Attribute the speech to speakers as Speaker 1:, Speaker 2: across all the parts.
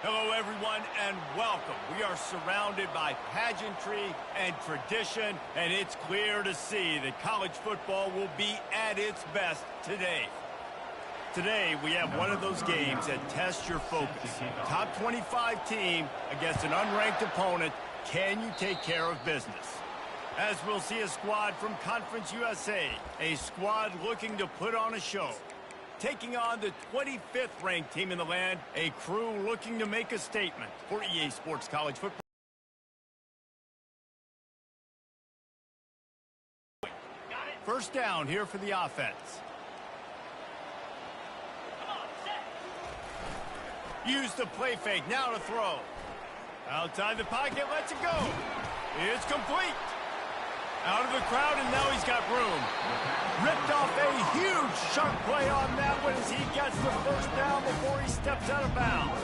Speaker 1: Hello, everyone, and welcome. We are surrounded by pageantry and tradition, and it's clear to see that college football will be at its best today. Today, we have one of those games that tests your focus. Top 25 team against an unranked opponent. Can you take care of business? As we'll see a squad from Conference USA, a squad looking to put on a show. Taking on the 25th ranked team in the land, a crew looking to make a statement for EA Sports College Football. First down here for the offense. Use the play fake, now to throw. Outside the pocket, lets it go. It's complete. Out of the crowd, and now he's got room. Ripped off a huge sharp play on that one as he gets the first down before he steps out of bounds.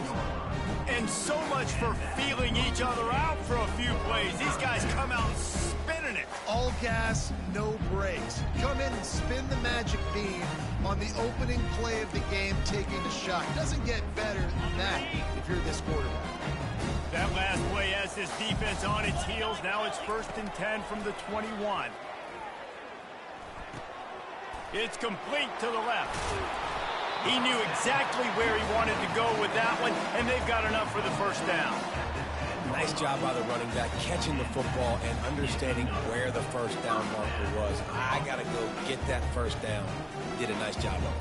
Speaker 1: And so much for feeling each other out for a few plays. These guys come out spinning it.
Speaker 2: All gas, no brakes. Come in and spin the magic beam on the opening play of the game, taking a shot. Doesn't get better than that if you're this quarterback.
Speaker 1: That last play has this defense on its heels. Now it's 1st and 10 from the 21. It's complete to the left. He knew exactly where he wanted to go with that one, and they've got enough for the first down.
Speaker 3: Nice job by the running back, catching the football and understanding where the first down marker was. I got to go get that first down. Did a nice job of it.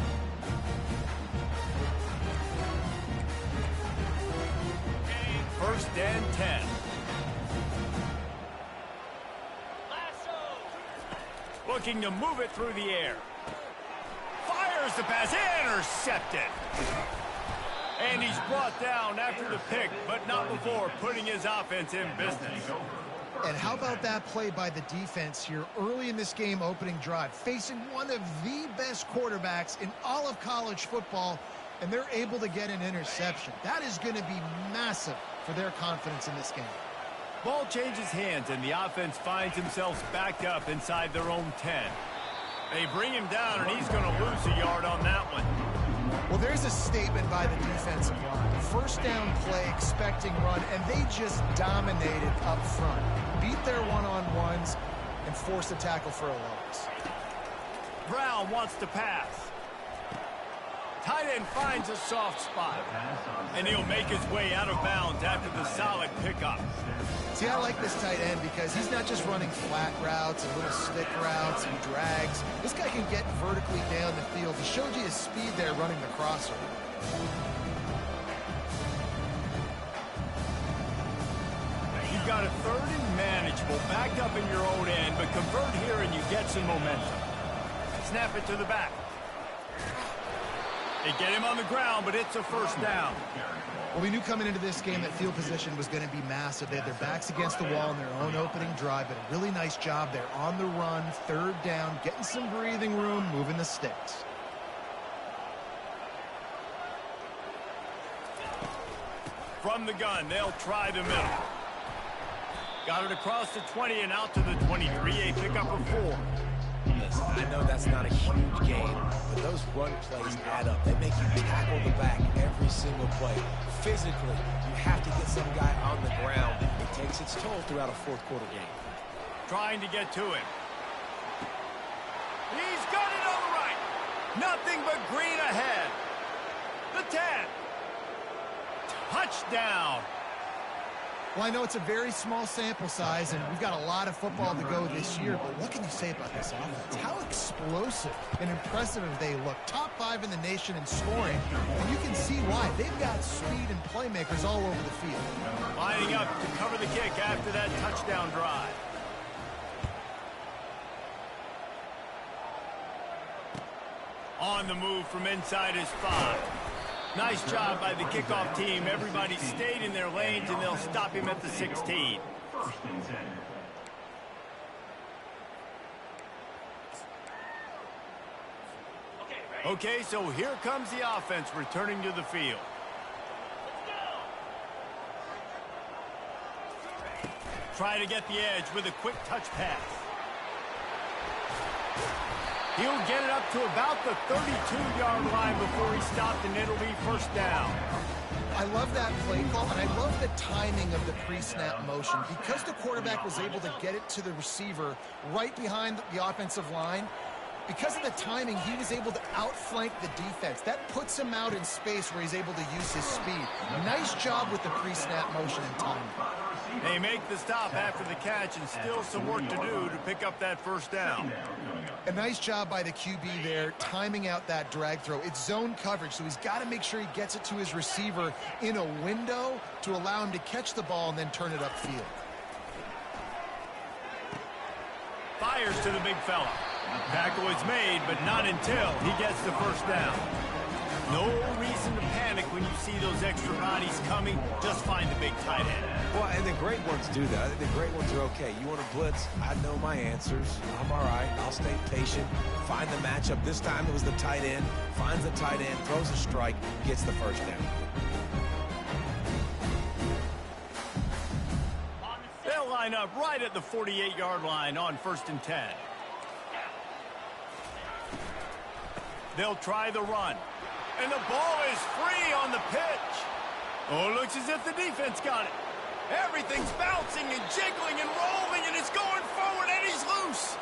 Speaker 1: First and 10. Looking to move it through the air. Fires the pass, intercepted. And he's brought down after the pick, but not before putting his offense in business.
Speaker 2: And how about that play by the defense here early in this game opening drive, facing one of the best quarterbacks in all of college football, and they're able to get an interception. That is going to be massive for their confidence in this game.
Speaker 1: Ball changes hands, and the offense finds themselves backed up inside their own 10. They bring him down, and he's going to lose a yard on that one.
Speaker 2: Well, there's a statement by the defensive line. First down play, expecting run, and they just dominated up front. Beat their one-on-ones and forced a tackle for a loss.
Speaker 1: Brown wants to pass. Tight end finds a soft spot. And he'll make his way out of bounds after the solid pickup.
Speaker 2: See, I like this tight end because he's not just running flat routes and little stick routes and drags. This guy can get vertically down the field. He showed you his speed there running the crosser.
Speaker 1: You've got a 3rd and manageable, backed up in your own end, but convert here and you get some momentum. Snap it to the back. They get him on the ground, but it's a first down.
Speaker 2: Well, we knew coming into this game that field position was going to be massive. They had their backs against the wall in their own opening drive, but a really nice job there on the run, 3rd down, getting some breathing room, moving the sticks.
Speaker 1: From the gun, they'll try the middle. Got it across the 20 and out to the 23, a pickup of 4.
Speaker 3: Listen, I know that's not a huge game, but those run plays add up. They make you tackle the back every single play. Physically, you have to get some guy on the ground. It takes its toll throughout a 4th quarter game.
Speaker 1: Trying to get to him. He's got it on the right. Nothing but green ahead. The 10. Touchdown.
Speaker 2: Well, I know it's a very small sample size, and we've got a lot of football to go this year, but what can you say about this offense? How explosive and impressive have they looked? Top 5 in the nation in scoring, and you can see why. They've got speed and playmakers all over the field.
Speaker 1: Lining up to cover the kick after that touchdown drive. On the move from inside his 5. Nice job by the kickoff team. Everybody stayed in their lanes, and they'll stop him at the 16. Okay, so here comes the offense returning to the field. Try to get the edge with a quick touch pass. He'll get it up to about the 32-yard line before he stopped, and it'll be first down.
Speaker 2: I love that play call, and I love the timing of the pre-snap motion. Because the quarterback was able to get it to the receiver right behind the offensive line, because of the timing, he was able to outflank the defense. That puts him out in space where he's able to use his speed. Nice job with the pre-snap motion and timing.
Speaker 1: They make the stop after the catch, and still some work to do to pick up that first down.
Speaker 2: A nice job by the QB there, timing out that drag throw. It's zone coverage, so he's got to make sure he gets it to his receiver in a window to allow him to catch the ball and then turn it upfield.
Speaker 1: Fires to the big fella. Tackle is made, but not until he gets the first down. No reason to panic when you see those extra bodies coming. Just find the big tight end.
Speaker 3: Well, and the great ones do that. I think the great ones are okay. You want to blitz? I know my answers. I'm all right. I'll stay patient. Find the matchup. This time it was the tight end. Finds the tight end, throws a strike, gets the first down.
Speaker 1: They'll line up right at the 48-yard line on 1st and 10. They'll try the run. And the ball is free on the pitch. Oh, it looks as if the defense got it. Everything's bouncing and jiggling and rolling, and it's going forward, and he's loose.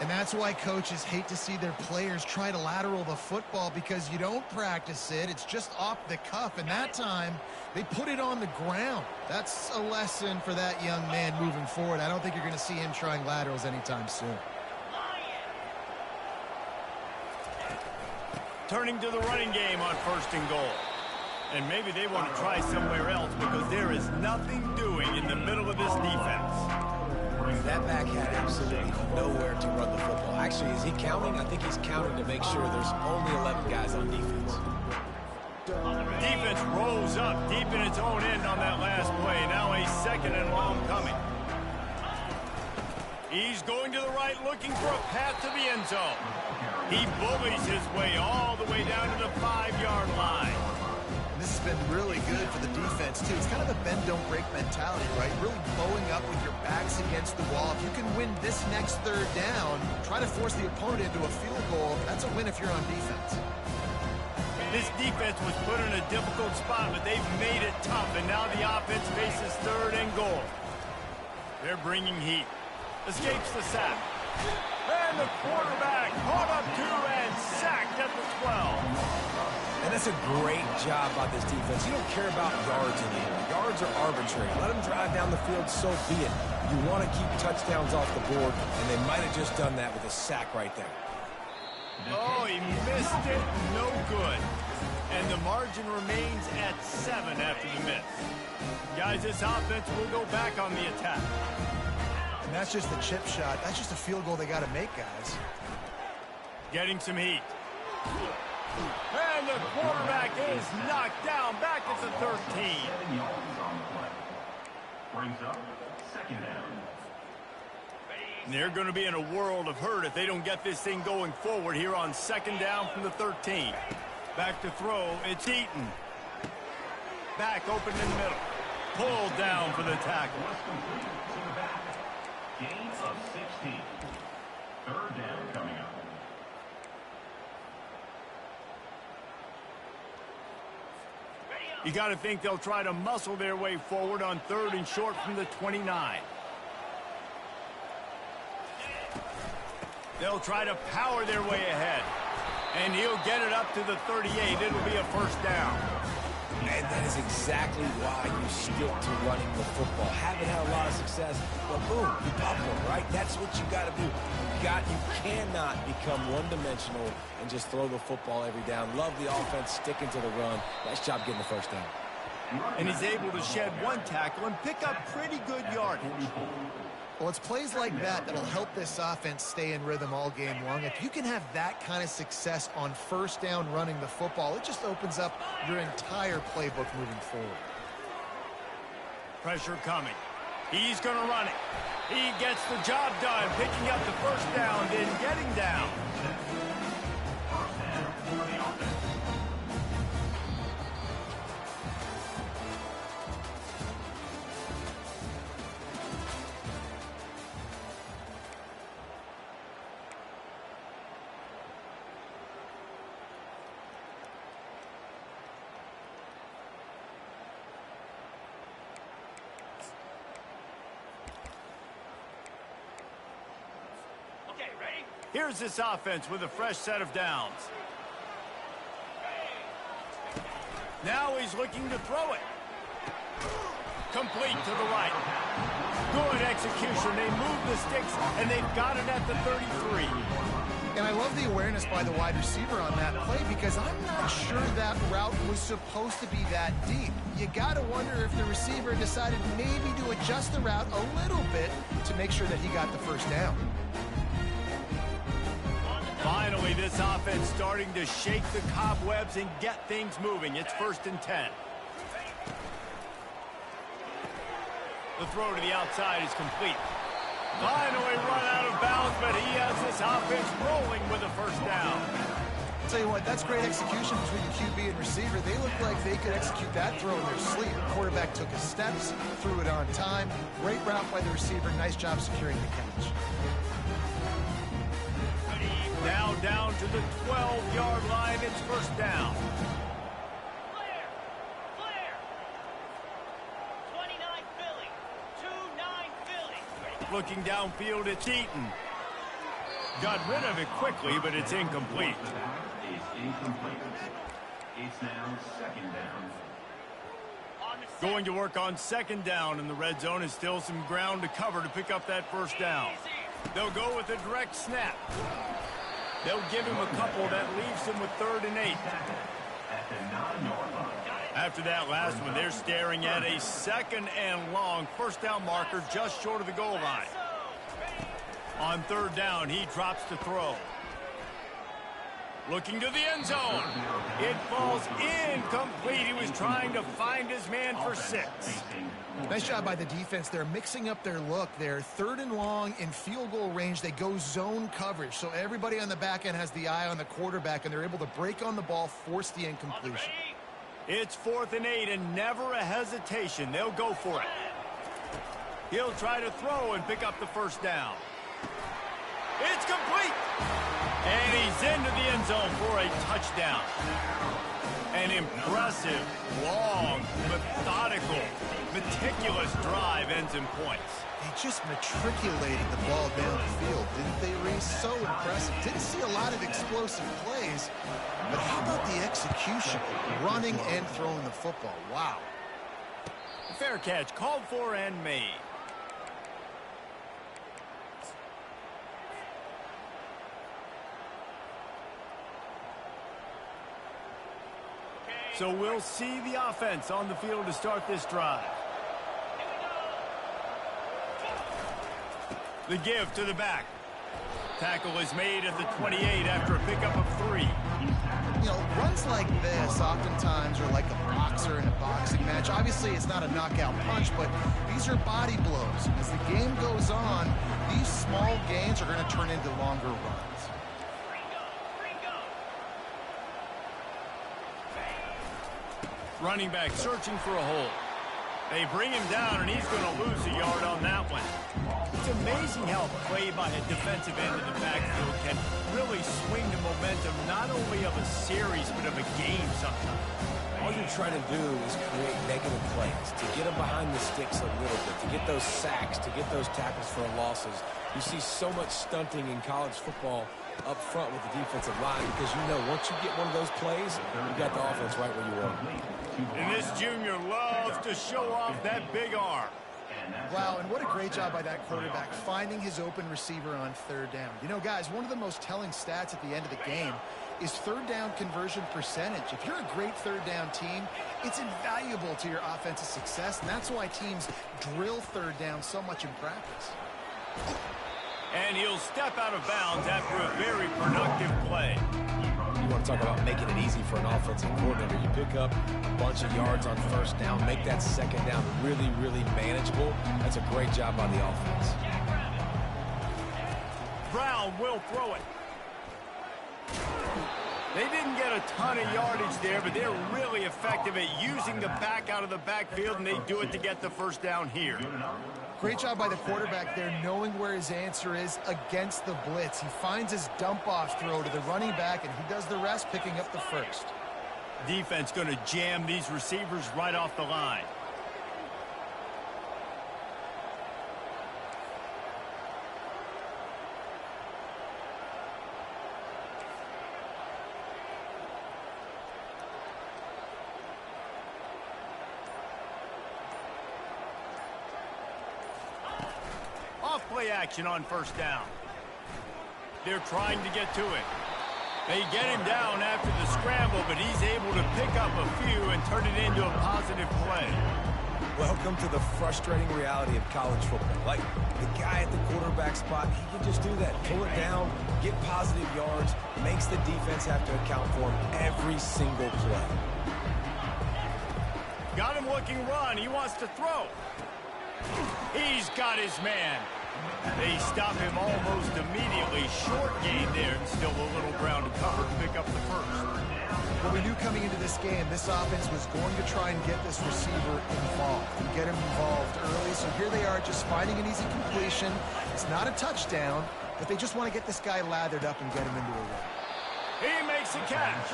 Speaker 2: And that's why coaches hate to see their players try to lateral the football, because you don't practice it. It's just off the cuff, and that time they put it on the ground. That's a lesson for that young man moving forward. I don't think you're going to see him trying laterals anytime soon.
Speaker 1: Turning to the running game on 1st and goal. And maybe they want to try somewhere else, because there is nothing doing in the middle of this defense.
Speaker 3: That back had absolutely nowhere to run the football. Actually, is he counting? I think he's counting to make sure there's only 11 guys on defense.
Speaker 1: Defense rolls up deep in its own end on that last play. Now a 2nd and long coming. He's going to the right, looking for a path to the end zone. He bullies his way all the way down to the 5-yard line.
Speaker 2: This has been really good for the defense, too. It's kind of a bend-don't-break mentality, right? Really bowing up with your backs against the wall. If you can win this next 3rd down, try to force the opponent into a field goal. That's a win if you're on defense.
Speaker 1: This defense was put in a difficult spot, but they've made it tough, and now the offense faces 3rd and goal. They're bringing heat. Escapes the sack. And the quarterback caught up to and sacked at the 12.
Speaker 3: And that's a great job by this defense. You don't care about yards anymore. Yards are arbitrary. Let them drive down the field, so be it. You want to keep touchdowns off the board, and they might have just done that with a sack right there.
Speaker 1: Oh, he missed it. No good. And the margin remains at 7 after the miss. Guys, this offense will go back on the attack.
Speaker 2: And that's just the chip shot. That's just a field goal they got to make, guys.
Speaker 1: Getting some heat. And the quarterback is knocked down back at the 13.
Speaker 4: Brings up 2nd down.
Speaker 1: They're going to be in a world of hurt if they don't get this thing going forward here on 2nd down from the 13. Back to throw, it's Eaton. Back open in the middle. Pulled down for the tackle.
Speaker 4: Gain of 16. 3rd down coming up.
Speaker 1: You got to think they'll try to muscle their way forward on 3rd and short from the 29. They'll try to power their way ahead. And he'll get it up to the 38. It'll be a 1st down.
Speaker 3: And that is exactly why you stick to running the football. Haven't had a lot of success, but boom, you pop one, right? That's what you got to do. You cannot become one-dimensional and just throw the football every down. Love the offense, sticking to the run. Nice job getting the 1st down.
Speaker 1: And he's able to shed one tackle and pick up pretty good yardage.
Speaker 2: Well, it's plays like that that'll help this offense stay in rhythm all game long. If you can have that kind of success on 1st down running the football, it just opens up your entire playbook moving forward.
Speaker 1: Pressure coming. He's going to run it. He gets the job done, picking up the 1st down, then getting down. Here's this offense with a fresh set of downs. Now he's looking to throw it. Complete to the right. Good execution. They move the sticks, and they've got it at the 33.
Speaker 2: And I love the awareness by the wide receiver on that play because I'm not sure that route was supposed to be that deep. You got to wonder if the receiver decided maybe to adjust the route a little bit to make sure that he got the first down.
Speaker 1: Finally, this offense starting to shake the cobwebs and get things moving. It's 1st and 10. The throw to the outside is complete. Finally run out of bounds, but he has this offense rolling with a first down.
Speaker 2: I'll tell you what, that's great execution between the QB and receiver. They look like they could execute that throw in their sleep. The quarterback took his steps, threw it on time. Great route by the receiver. Nice job securing the catch.
Speaker 1: Now down to the 12-yard line. It's first down. Looking downfield, it's Eaton. Got rid of it quickly, but it's incomplete.
Speaker 4: It's now 2nd down.
Speaker 1: Going to work on 2nd down, and the red zone is still some ground to cover to pick up that first down. They'll go with a direct snap. They'll give him a couple that leaves him with 3rd and 8.
Speaker 4: At the 9-yard line.
Speaker 1: After that last one, they're staring at a 2nd and long first down marker just short of the goal line. On 3rd down, he drops to throw. Looking to the end zone. It falls incomplete. He was trying to find his man for 6.
Speaker 2: Nice job by the defense. They're mixing up their look. They're 3rd and long in field goal range. They go zone coverage. So everybody on the back end has the eye on the quarterback, and they're able to break on the ball, force the incompletion.
Speaker 1: It's 4th and 8 and never a hesitation. They'll go for it. He'll try to throw and pick up the first down. It's complete. And he's into the end zone for a touchdown. An impressive, long, methodical, meticulous drive ends in points.
Speaker 2: They just matriculated the ball down the field, didn't they, Reese? So impressive. Didn't see a lot of explosive plays, but how about the execution? Running and throwing the football. Wow.
Speaker 1: Fair catch, called for and made. So we'll see the offense on the field to start this drive. The give to the back. Tackle is made at the 28 after a pickup of 3.
Speaker 2: You know, runs like this oftentimes are like a boxer in a boxing match. Obviously, it's not a knockout punch, but these are body blows. As the game goes on, these small gains are going to turn into longer runs.
Speaker 1: Running back searching for a hole. They bring him down, and he's going to lose a yard on that one. It's amazing how play by a defensive end of the backfield can really swing the momentum not only of a series, but of a game sometimes.
Speaker 3: All you're trying to do is create negative plays, to get them behind the sticks a little bit, to get those sacks, to get those tackles for losses. You see so much stunting in college football up front with the defensive line because you know once you get one of those plays, you got the offense right where you want.
Speaker 1: And this junior loves to show off that big arm.
Speaker 2: Wow, and what a great job by that quarterback finding his open receiver on 3rd down. You know, guys, one of the most telling stats at the end of the game is 3rd down conversion percentage. If you're a great 3rd down team, it's invaluable to your offensive success, and that's why teams drill 3rd down so much in practice.
Speaker 1: And he'll step out of bounds after a very productive play.
Speaker 3: You want to talk about making it easy for an offensive coordinator. You pick up a bunch of yards on 1st down, make that 2nd down really, really manageable. That's a great job by the offense.
Speaker 1: Brown will throw it. They didn't get a ton of yardage there, but they're really effective at using the back out of the backfield, and they do it to get the first down here.
Speaker 2: Great job by the quarterback there, knowing where his answer is against the blitz. He finds his dump-off throw to the running back, and he does the rest, picking up the first.
Speaker 1: Defense going to jam these receivers right off the line. play action on first down. They're trying to get to it. They get him down after the scramble, but he's able to pick up a few and turn it into a positive play.
Speaker 3: Welcome to the frustrating reality of college football. Like, the guy at the quarterback spot, he can just do that. Pull it down, get positive yards, makes the defense have to account for him every single play.
Speaker 1: Got him looking run. He wants to throw. He's got his man. They stop him almost immediately. Short gain there, and still a little ground to cover to pick up the first.
Speaker 2: Well, we knew coming into this game, this offense was going to try and get this receiver involved and get him involved early. So here they are just finding an easy completion. It's not a touchdown, but they just want to get this guy lathered up and get him into a run.
Speaker 1: He makes a catch.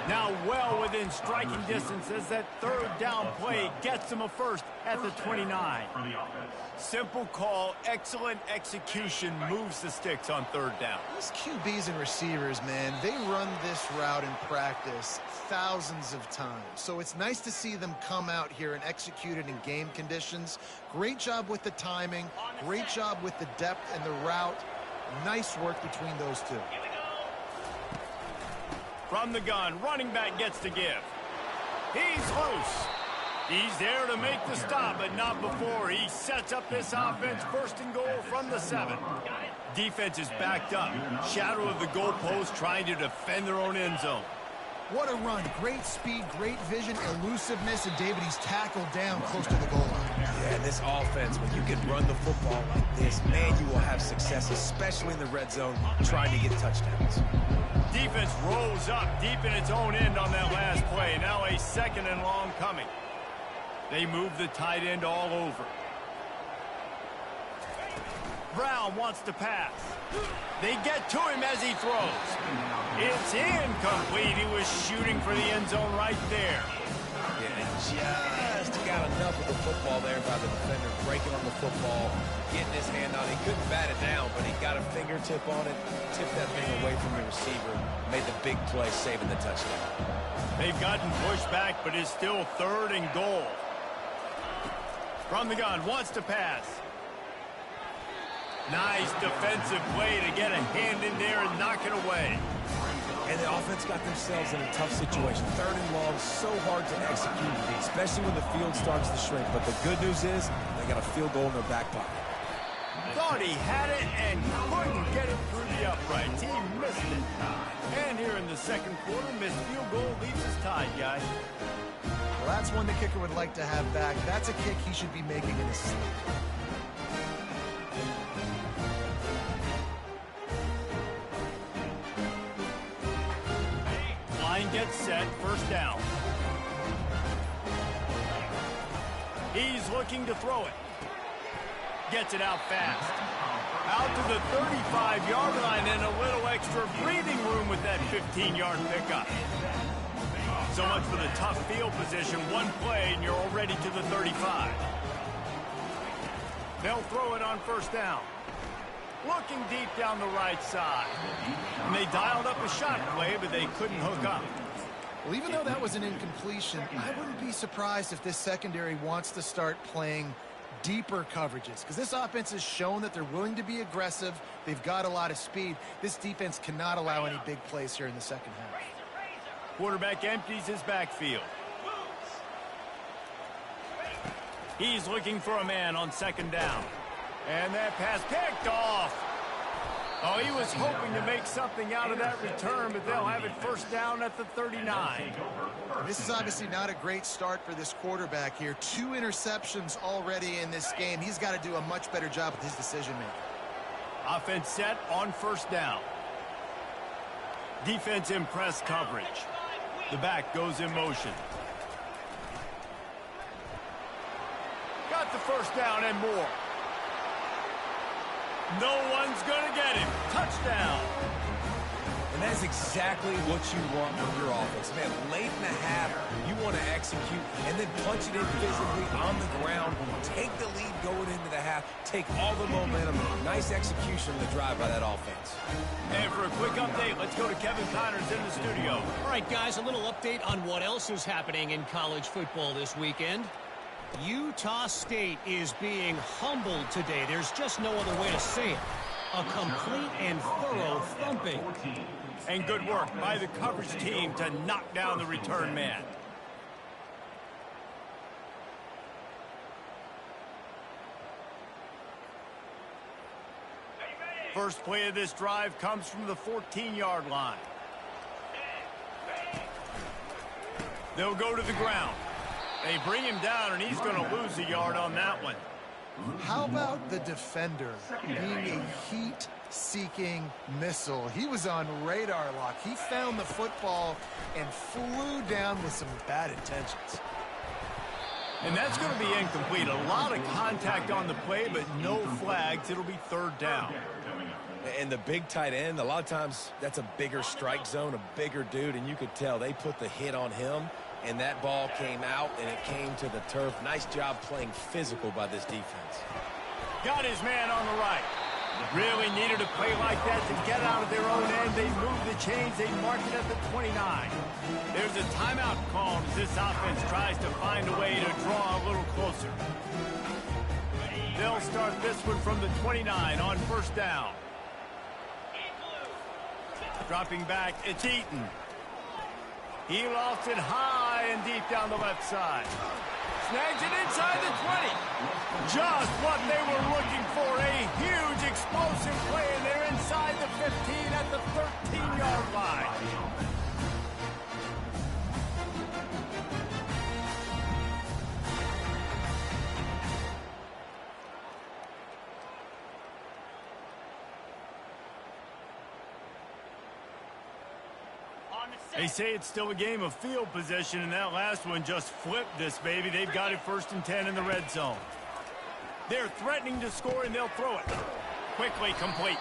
Speaker 1: Now well within striking distance as that third down play gets him a first at the 29. Simple call, excellent execution, moves the sticks on third down.
Speaker 2: These QBs and receivers, man, they run this route in practice thousands of times. So it's nice to see them come out here and execute it in game conditions. Great job with the timing, great job with the depth and the route. Nice work between those two.
Speaker 1: From the gun, running back gets to give. He's loose. He's there to make the stop, but not before. He sets up this offense first and goal from the 7. Defense is backed up. Shadow of the goalpost trying to defend their own end zone.
Speaker 2: What a run. Great speed, great vision, elusiveness, and David, he's tackled down close to the goal line.
Speaker 3: Yeah, this offense, when you can run the football like this, man, you will have success, especially in the red zone, trying to get touchdowns.
Speaker 1: Defense rose up deep in its own end on that last play. Now a second and long coming. They move the tight end all over. Brown wants to pass. They get to him as he throws. It's incomplete. He was shooting for the end zone right there.
Speaker 3: Yeah, just got enough of the football there by the defender, breaking on the football, getting his hand on it. He couldn't bat it down, but he got a fingertip on it, tipped that thing away from the receiver, made the big play, saving the touchdown.
Speaker 1: They've gotten pushed back, but it's still third and goal. From the gun, wants to pass. Nice defensive play to get a hand in there and knock it away.
Speaker 3: And the offense got themselves in a tough situation. Third and long, so hard to execute, especially when the field starts to shrink. But the good news is they got a field goal in their back pocket.
Speaker 1: Thought he had it and couldn't get it through the uprights. He missed it. And here in the second quarter, missed field goal leaves us tied, guys.
Speaker 2: Well, that's one the kicker would like to have back. That's a kick he should be making in his sleep.
Speaker 1: Line gets set, first down. He's looking to throw it. Gets it out fast. Out to the 35-yard line and a little extra breathing room with that 15-yard pickup. So much for the tough field position. One play and you're already to the 35. They'll throw it on first down. Looking deep down the right side. And they dialed up a shot play, but they couldn't hook up.
Speaker 2: Well, even though that was an incompletion, I wouldn't be surprised if this secondary wants to start playing deeper coverages, because this offense has shown that they're willing to be aggressive. They've got a lot of speed. This defense cannot allow any big plays here in the second half.
Speaker 1: Quarterback empties his backfield. He's looking for a man on second down. And that pass picked off. Oh, he was hoping to make something out of that return, but they'll have it first down at the 39.
Speaker 2: This is obviously not a great start for this quarterback here. 2 interceptions already in this game. He's got to do a much better job with his decision-making.
Speaker 1: Offense set on first down. Defense in press coverage. The back goes in motion. Got the first down and more. No one's going to get him. Touchdown.
Speaker 3: And that's exactly what you want from your offense. Man, late in the half, you want to execute and then punch it in physically on the ground. Take the lead going into the half. Take all the momentum. Nice execution on the drive by that offense.
Speaker 1: And for a quick update, let's go to Kevin Connors in the studio.
Speaker 5: All right, guys, a little update on what else is happening in college football this weekend. Utah State is being humbled today. There's just no other way to say it. A complete and thorough thumping.
Speaker 1: And good work by the coverage team to knock down the return man. First play of this drive comes from the 14-yard line. They'll go to the ground. They bring him down, and he's going to lose a yard on that one.
Speaker 2: How about the defender being a heat-seeking missile? He was on radar lock. He found the football and flew down with some bad intentions.
Speaker 1: And that's going to be incomplete. A lot of contact on the play, but no flags. It'll be third down.
Speaker 3: And the big tight end, a lot of times that's a bigger strike zone, a bigger dude, and you could tell they put the hit on him, and that ball came out, and it came to the turf. Nice job playing physical by this defense.
Speaker 1: Got his man on the right. Really needed a play like that to get out of their own end. They moved the chains. They mark it at the 29. There's a timeout call as this offense tries to find a way to draw a little closer. They'll start this one from the 29 on first down. Dropping back, it's Eaton. He lost it high and deep down the left side. Snags it inside the 20. Just what they were looking for. A huge explosive play, and they're inside the 15 at the 13-yard line. They say it's still a game of field position, and that last one just flipped this baby. They've got it 1st and 10 in the red zone. They're threatening to score, and they'll throw it. Quickly complete.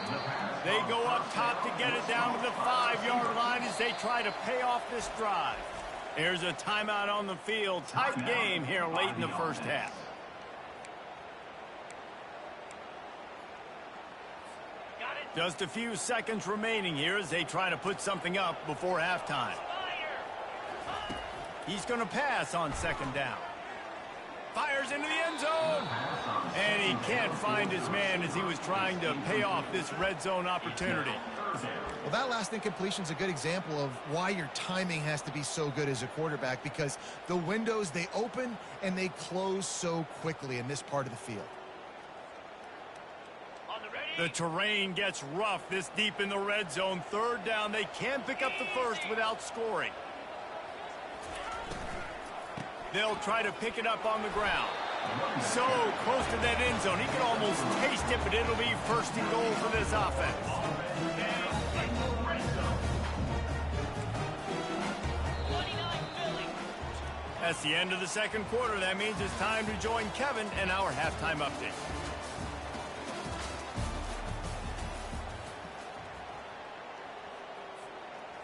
Speaker 1: They go up top to get it down to the 5-yard line as they try to pay off this drive. There's a timeout on the field. Tight game here late in the first half. Just a few seconds remaining here as they try to put something up before halftime. He's going to pass on second down. Fires into the end zone. And he can't find his man as he was trying to pay off this red zone opportunity.
Speaker 2: Well, that last incompletion is a good example of why your timing has to be so good as a quarterback, because the windows, they open and they close so quickly in this part of the field.
Speaker 1: The terrain gets rough this deep in the red zone. Third down. They can't pick up the first without scoring. They'll try to pick it up on the ground. So close to that end zone. He can almost taste it, but it'll be 1st and goal for this offense. That's the end of the second quarter. That means it's time to join Kevin and our halftime update.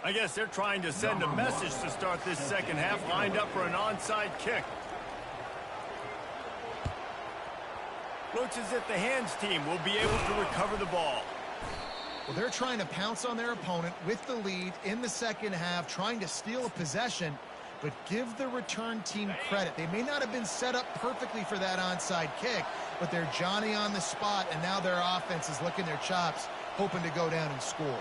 Speaker 1: I guess they're trying to send a message to start this second half, lined up for an onside kick. Looks as if the hands team will be able to recover the ball.
Speaker 2: Well, they're trying to pounce on their opponent with the lead in the second half, trying to steal a possession, but give the return team credit. They may not have been set up perfectly for that onside kick, but they're Johnny on the spot, and now their offense is licking their chops, hoping to go down and score.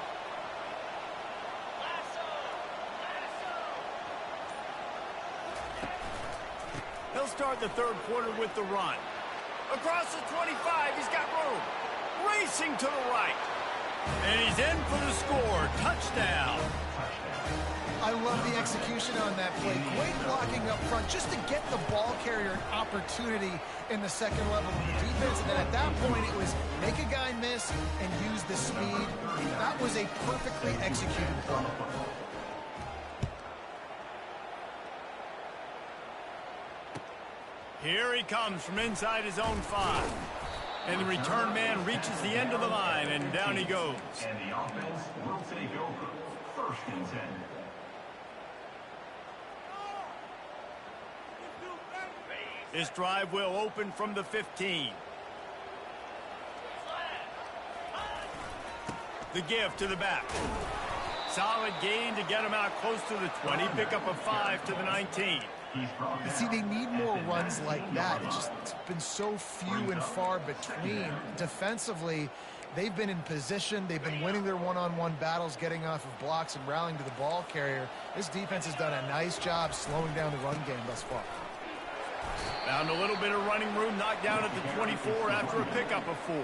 Speaker 1: They'll start the third quarter with the run. Across the 25, he's got room. Racing to the right. And he's in for the score. Touchdown.
Speaker 2: I love the execution on that play. Great blocking up front just to get the ball carrier an opportunity in the second level of the defense. And then at that point, it was make a guy miss and use the speed. That was a perfectly executed play.
Speaker 1: Here he comes from inside his own 5. And the return man reaches the end of the line, and down he goes.
Speaker 4: And the offense will take over. 1st and 10.
Speaker 1: This drive will open from the 15. The give to the back. Solid gain to get him out close to the 20. Pick up a 5 to the 19.
Speaker 2: You see, they need more runs like that. It's been so few and far between. Defensively, they've been in position. They've been winning their one-on-one battles, getting off of blocks and rallying to the ball carrier. This defense has done a nice job slowing down the run game thus far.
Speaker 1: Found a little bit of running room, knocked down at the 24 after a pickup of 4.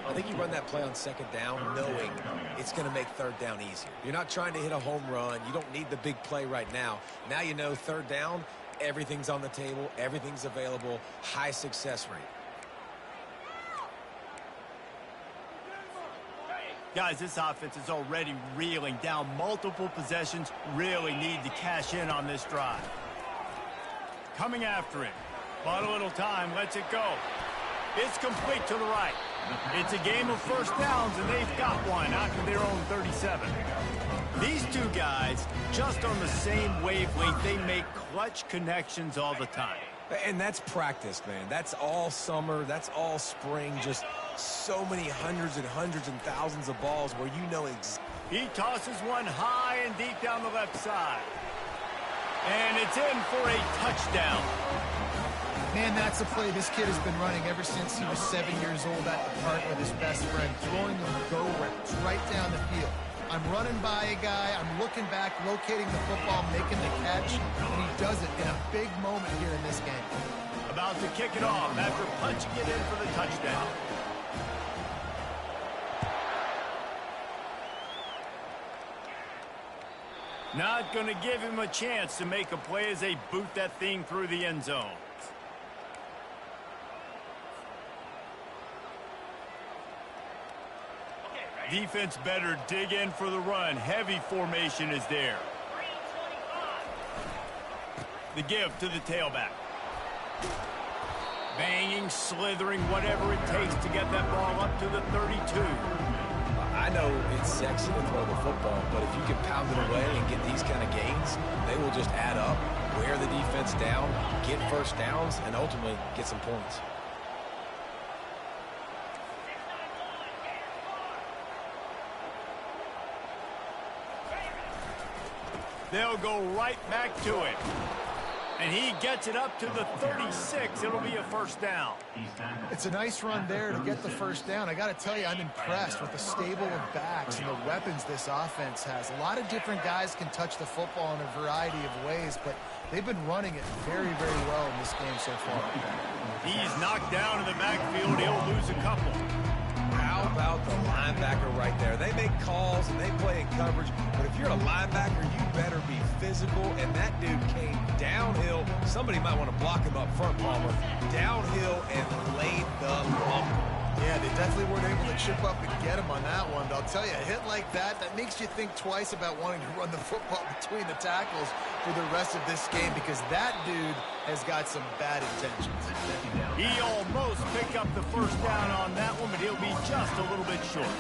Speaker 3: I think you run that play on second down knowing it's going to make third down easier. You're not trying to hit a home run. You don't need the big play right now. Now you know third down, everything's on the table, everything's available, high success rate.
Speaker 1: Guys, this offense is already reeling down multiple possessions, really need to cash in on this drive. Coming after it. Bought a little time, lets it go. It's complete to the right. It's a game of first downs, and they've got one out to their own 37. These two guys, just on the same wavelength, they make clutch connections all the time.
Speaker 3: And that's practice, man. That's all summer. That's all spring. Just so many hundreds and thousands of balls where you know
Speaker 1: He tosses one high and deep down the left side. And it's in for a touchdown.
Speaker 2: Man, that's a play this kid has been running ever since he was 7 years old at the park with his best friend, throwing them go routes right down the field. I'm running by a guy, I'm looking back, locating the football, making the catch, and he does it in a big moment here in this game.
Speaker 1: About to kick it off after punching it in for the touchdown. Not going to give him a chance to make a play as they boot that thing through the end zone. Defense better dig in for the run. Heavy formation is there. The give to the tailback. Banging, slithering, whatever it takes to get that ball up to the 32.
Speaker 3: I know it's sexy to throw the football, but if you can pound it away and get these kind of gains, they will just add up, wear the defense down, get first downs, and ultimately get some points.
Speaker 1: They'll go right back to it. And he gets it up to the 36. It'll be a first down.
Speaker 2: It's a nice run there to get the first down. I got to tell you, I'm impressed with the stable of backs and the weapons this offense has. A lot of different guys can touch the football in a variety of ways, but they've been running it very, very well in this game so far.
Speaker 1: He's knocked down in the backfield. He'll lose a couple.
Speaker 3: How about the linebacker right there? They make calls and they play in coverage, but if you're a linebacker, you better be physical, and that dude came downhill. Somebody might want to block him up front, Palmer. Downhill and laid the lumber.
Speaker 2: Yeah, they definitely weren't able to chip up and get him on that one. But I'll tell you, a hit like that makes you think twice about wanting to run the football between the tackles for the rest of this game, because that dude has got some bad intentions.
Speaker 1: He almost picked up the first down on that one, but he'll be just a little bit short.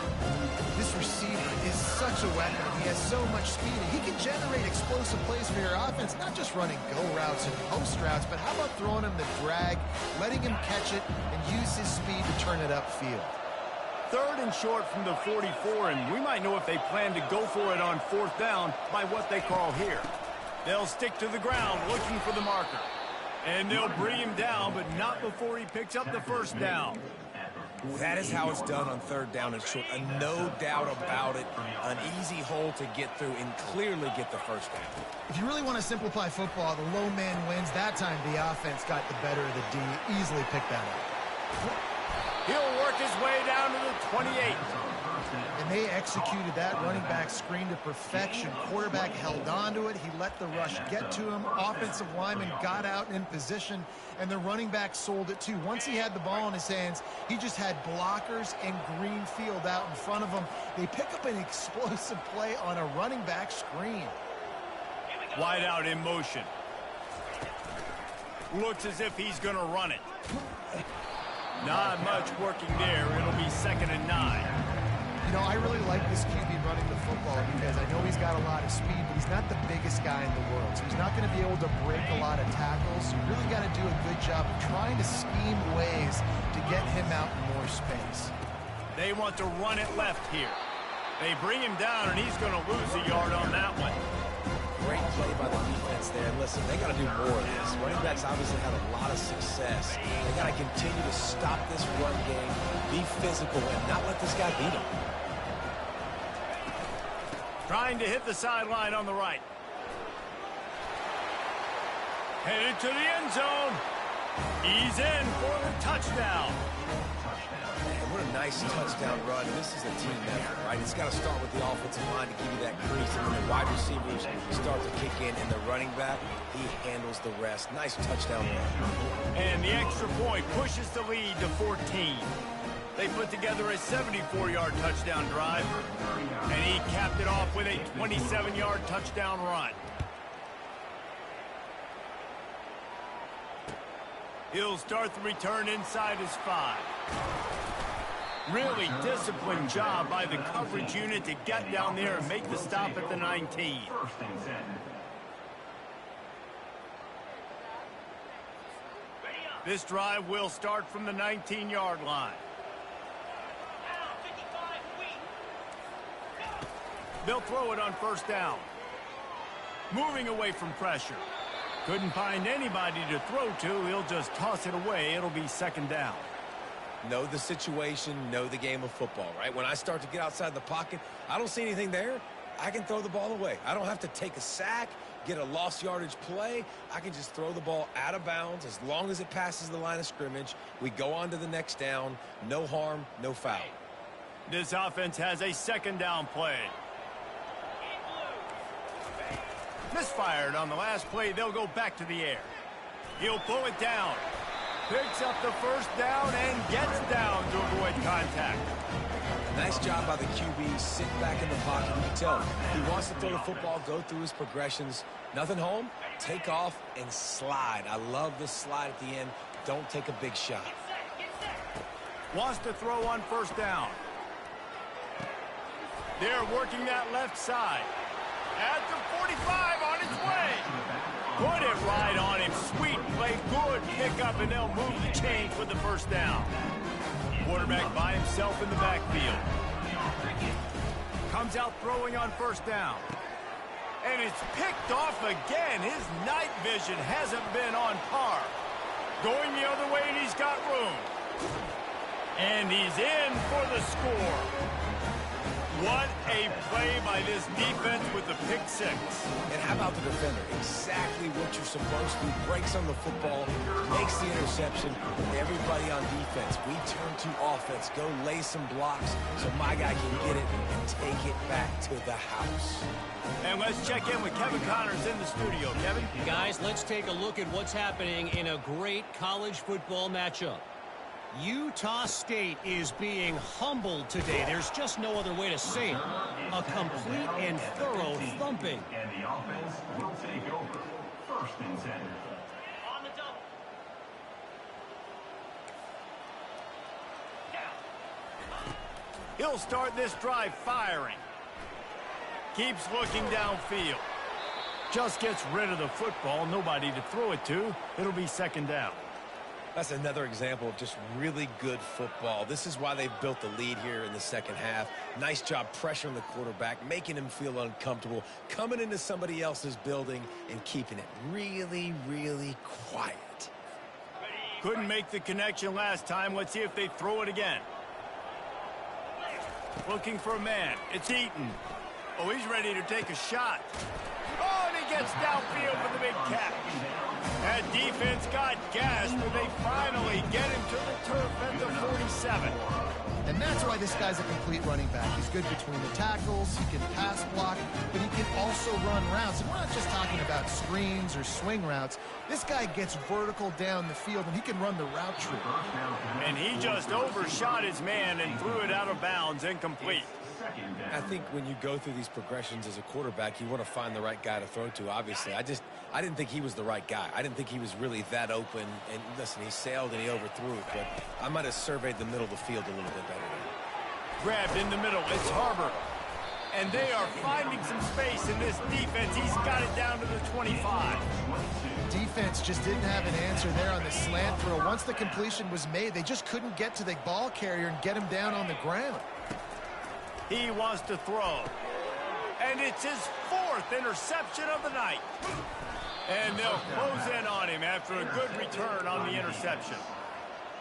Speaker 2: This receiver is such a weapon. He has so much speed. He can generate explosive plays for your offense, not just running go routes and post routes, but how about throwing him the drag, letting him catch it, and use his speed to turn it upfield.
Speaker 1: Third and short from the 44, and we might know if they plan to go for it on fourth down by what they call here. They'll stick to the ground looking for the marker. And they'll bring him down, but not before he picks up the first down.
Speaker 3: That is how it's done on third down and short. No doubt about it. An easy hole to get through and clearly get the first down.
Speaker 2: If you really want to simplify football, the low man wins. That time the offense got the better of the D. Easily picked that up.
Speaker 1: He'll work his way down to the 28.
Speaker 2: And they executed that running back screen to perfection. Quarterback held on to it. He let the rush get to him. Offensive lineman got out in position, and the running back sold it too. Once he had the ball in his hands, he just had blockers and green field out in front of him. They pick up an explosive play on a running back screen.
Speaker 1: Wide out in motion. Looks as if he's going to run it. Not much working there. It'll be 2nd and 9.
Speaker 2: You know, I really like this QB running the football because I know he's got a lot of speed, but he's not the biggest guy in the world. So he's not going to be able to break a lot of tackles. So you really got to do a good job of trying to scheme ways to get him out in more space.
Speaker 1: They want to run it left here. They bring him down, and he's going to lose a yard on that one.
Speaker 3: Great play by the defense there. And listen, they got to do more of this. Running backs obviously had a lot of success. They got to continue to stop this run game, be physical, and not let this guy beat them.
Speaker 1: Trying to hit the sideline on the right. Headed to the end zone. He's in for the touchdown.
Speaker 3: Man, what a nice touchdown run. This is a team effort, right? It's got to start with the offensive line to give you that crease, and then the wide receivers start to kick in, and the running back, he handles the rest. Nice touchdown run.
Speaker 1: And the extra point pushes the lead to 14. They put together a 74-yard touchdown drive, and he capped it off with a 27-yard touchdown run. He'll start the return inside his 5. Really disciplined job by the coverage unit to get down there and make the stop at the 19. This drive will start from the 19-yard line. They'll throw it on first down. Moving away from pressure. Couldn't find anybody to throw to. He'll just toss it away. It'll be second down.
Speaker 3: Know the situation, know the game of football, right? When I start to get outside the pocket, I don't see anything there. I can throw the ball away. I don't have to take a sack, get a lost yardage play. I can just throw the ball out of bounds as long as it passes the line of scrimmage. We go on to the next down. No harm, no foul.
Speaker 1: This offense has a second down play. Misfired on the last play. They'll go back to the air. He'll pull it down. Picks up the first down and gets down to avoid contact.
Speaker 3: Nice job by the QB. Sit back in the pocket. You can tell he wants to throw the football, go through his progressions. Nothing home, take off, and slide. I love the slide at the end. Don't take a big shot.
Speaker 1: Wants to throw on first down. They're working that left side. At the 45 on its way. Put it right on him. Sweet play. Good pickup, and they'll move the chains with the first down. Quarterback by himself in the backfield. Comes out throwing on first down. And it's picked off again. His night vision hasn't been on par. Going the other way, and he's got room. And he's in for the score. What a play by this defense with the pick 6.
Speaker 3: And how about the defender? Exactly what you're supposed to. Breaks on the football, makes the interception. Everybody on defense, we turn to offense. Go lay some blocks so my guy can get it and take it back to the house.
Speaker 1: And let's check in with Kevin Connors in the studio. Kevin?
Speaker 5: Guys, let's take a look at what's happening in a great college football matchup. Utah State is being humbled today. There's just no other way to say it. A complete and thorough thumping.
Speaker 4: And the offense will take over. First and 10.
Speaker 6: On the double.
Speaker 1: He'll start this drive firing. Keeps looking downfield. Just gets rid of the football. Nobody to throw it to. It'll be second down.
Speaker 3: That's another example of just really good football. This is why they've built the lead here in the second half. Nice job pressuring the quarterback, making him feel uncomfortable, coming into somebody else's building and keeping it really, really quiet.
Speaker 1: Couldn't make the connection last time. Let's see if they throw it again. Looking for a man. It's Eaton. Oh, he's ready to take a shot. Oh, and he gets downfield for the big catch. That defense got gassed, but they finally get him to the turf at the 47.
Speaker 2: And that's why this guy's a complete running back. He's good between the tackles, he can pass block, but he can also run routes. And we're not just talking about screens or swing routes. This guy gets vertical down the field, and he can run the route tree.
Speaker 1: And he just overshot his man and threw it out of bounds, incomplete.
Speaker 3: I think when you go through these progressions as a quarterback, you want to find the right guy to throw to, obviously. I didn't think he was the right guy. I didn't think he was really that open. And listen, he sailed and he overthrew it, but I might have surveyed the middle of the field a little bit better there.
Speaker 1: Grabbed in the middle. It's Harbor. And they are finding some space in this defense. He's got it down to the 25.
Speaker 2: Defense just didn't have an answer there on the slant throw. Once the completion was made, they just couldn't get to the ball carrier and get him down on the ground.
Speaker 1: He wants to throw. And it's his 4th interception of the night. And they'll close in on him after a good return on the interception.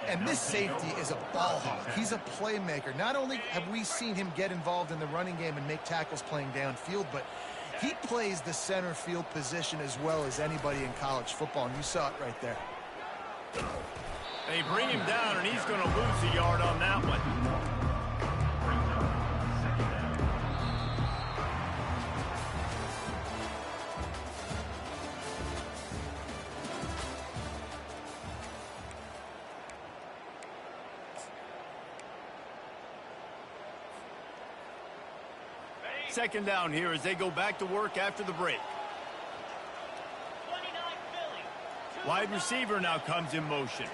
Speaker 2: And this safety is a ball hawk. He's a playmaker. Not only have we seen him get involved in the running game and make tackles playing downfield, but he plays the center field position as well as anybody in college football, and you saw it right there.
Speaker 1: They bring him down, and he's going to lose a yard on that one. Second down here as they go back to work after the break. Wide receiver now comes in motion.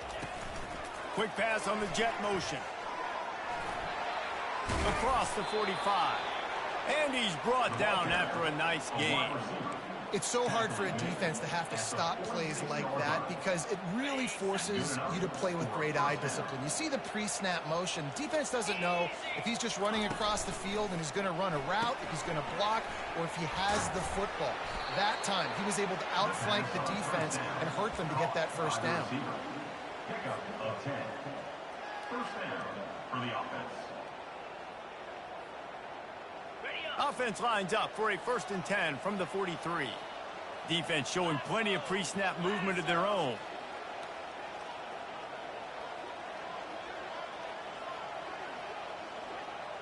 Speaker 1: Quick pass on the jet motion. Across the 45. And he's brought down after a nice gain.
Speaker 2: It's so hard for a defense to have to stop plays like that because it really forces you to play with great eye discipline. You see the pre-snap motion. Defense doesn't know if he's just running across the field and he's going to run a route, if he's going to block, or if he has the football. That time, he was able to outflank the defense and hurt them to get that first down.
Speaker 4: Pickup of 10. First down for the offense.
Speaker 1: Offense lines up for a 1st and 10 from the 43. Defense showing plenty of pre-snap movement of their own.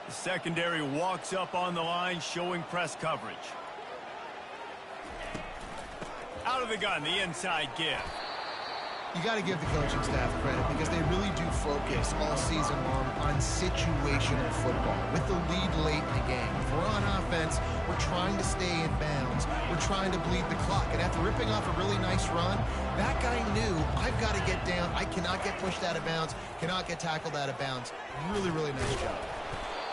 Speaker 1: The secondary walks up on the line, showing press coverage. Out of the gun, the inside give.
Speaker 2: You got to give the coaching staff credit because they really do focus all season long on situational football. With the lead late in the game, if we're on offense, we're trying to stay in bounds. We're trying to bleed the clock. And after ripping off a really nice run, that guy knew, I've got to get down. I cannot get pushed out of bounds, cannot get tackled out of bounds. Really, really nice job.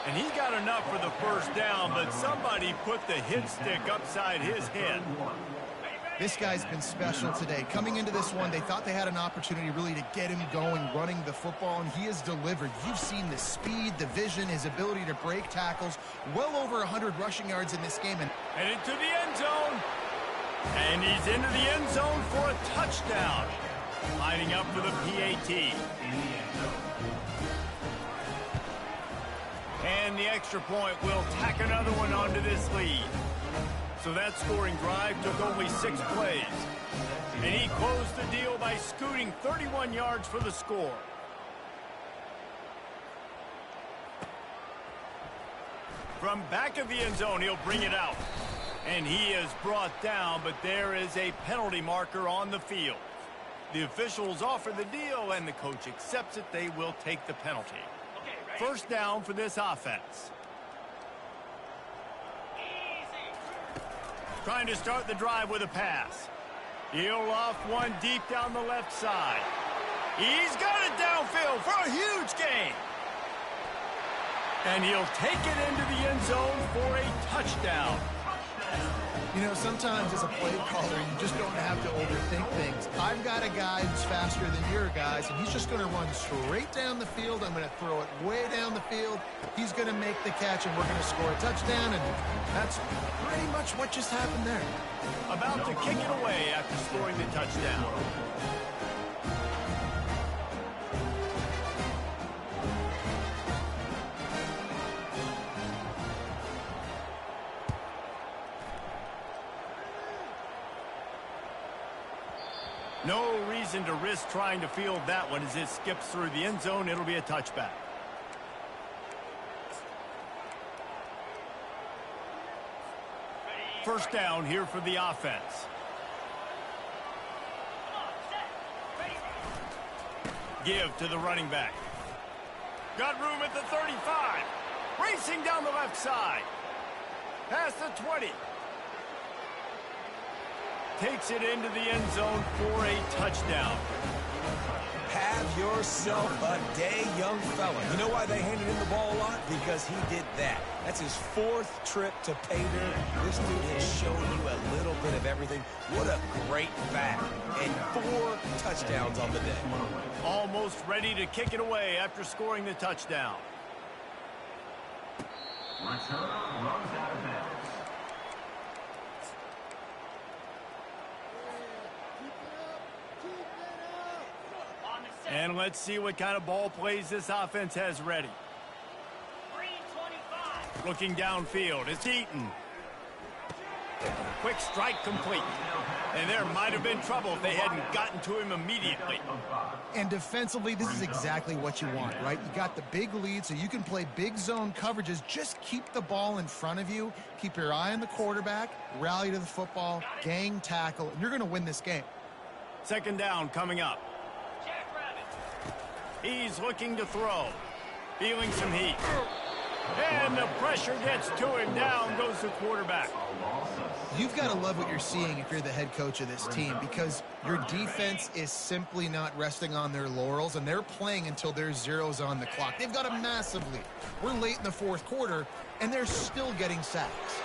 Speaker 1: And he got enough for the first down, but somebody put the hit stick upside his head.
Speaker 2: This guy's been special today. Coming into this one, they thought they had an opportunity really to get him going, running the football, and he has delivered. You've seen the speed, the vision, his ability to break tackles. Well over 100 rushing yards in this game.
Speaker 1: And into the end zone. And he's into the end zone for a touchdown. Lining up for the PAT. And the extra point will tack another one onto this lead. So that scoring drive took only 6 plays. And he closed the deal by scooting 31 yards for the score. From back of the end zone, he'll bring it out. And he is brought down, but there is a penalty marker on the field. The officials offer the deal, and the coach accepts it. They will take the penalty. First down for this offense. Trying to start the drive with a pass. He'll off one deep down the left side. He's got it downfield for a huge gain. And he'll take it into the end zone for a touchdown.
Speaker 2: You know, sometimes as a play caller, you just don't have to overthink things. I've got a guy who's faster than your guys, and he's just going to run straight down the field. I'm going to throw it way down the field. He's going to make the catch, and we're going to score a touchdown, and that's pretty much what just happened there.
Speaker 1: About to kick it away after scoring the touchdown. No reason to risk trying to field that one as it skips through the end zone. It'll be a touchback. First down here for the offense. Give to the running back. Got room at the 35. Racing down the left side. Past the 20. Takes it into the end zone for a touchdown.
Speaker 3: Have yourself a day, young fella. You know why they handed him the ball a lot? Because he did that. That's his 4th trip to pay dirt. This dude has shown you a little bit of everything. What a great back. And 4 touchdowns on the day.
Speaker 1: Almost ready to kick it away after scoring the touchdown.
Speaker 4: Return runs out of bounds.
Speaker 1: And let's see what kind of ball plays this offense has ready. Looking downfield, it's Eaton. Quick strike complete. And there might have been trouble if they hadn't gotten to him immediately.
Speaker 2: And defensively, this is exactly what you want, right? You got the big lead, so you can play big zone coverages. Just keep the ball in front of you. Keep your eye on the quarterback. Rally to the football. Gang tackle. And you're going to win this game.
Speaker 1: Second down coming up. He's looking to throw. Feeling some heat. And the pressure gets to him. Down goes the quarterback.
Speaker 2: You've got to love what you're seeing if you're the head coach of this team, because your defense is simply not resting on their laurels, and they're playing until there's zeros on the clock. They've got a massive lead. We're late in the fourth quarter, and they're still getting sacks.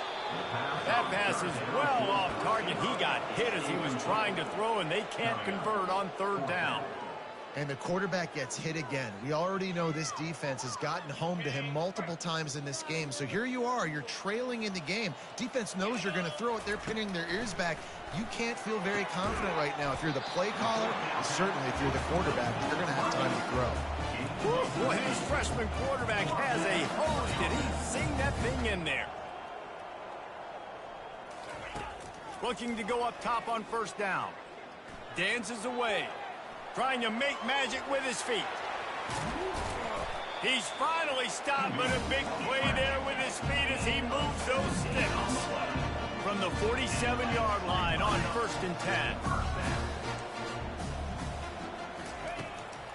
Speaker 1: That pass is well off target. He got hit as he was trying to throw, and they can't convert on third down.
Speaker 2: And the quarterback gets hit again. We already know this defense has gotten home to him multiple times in this game. So here you are, you're trailing in the game. Defense knows you're going to throw it. They're pinning their ears back. You can't feel very confident right now. If you're the play caller, and certainly if you're the quarterback, you're going to have time to throw.
Speaker 1: Boy, his freshman quarterback has a hose. Did he sing that thing in there? Looking to go up top on first down. Dances away. Trying to make magic with his feet. He's finally stopped, but a big play there with his feet as he moves those sticks. From the 47-yard line on 1st and 10.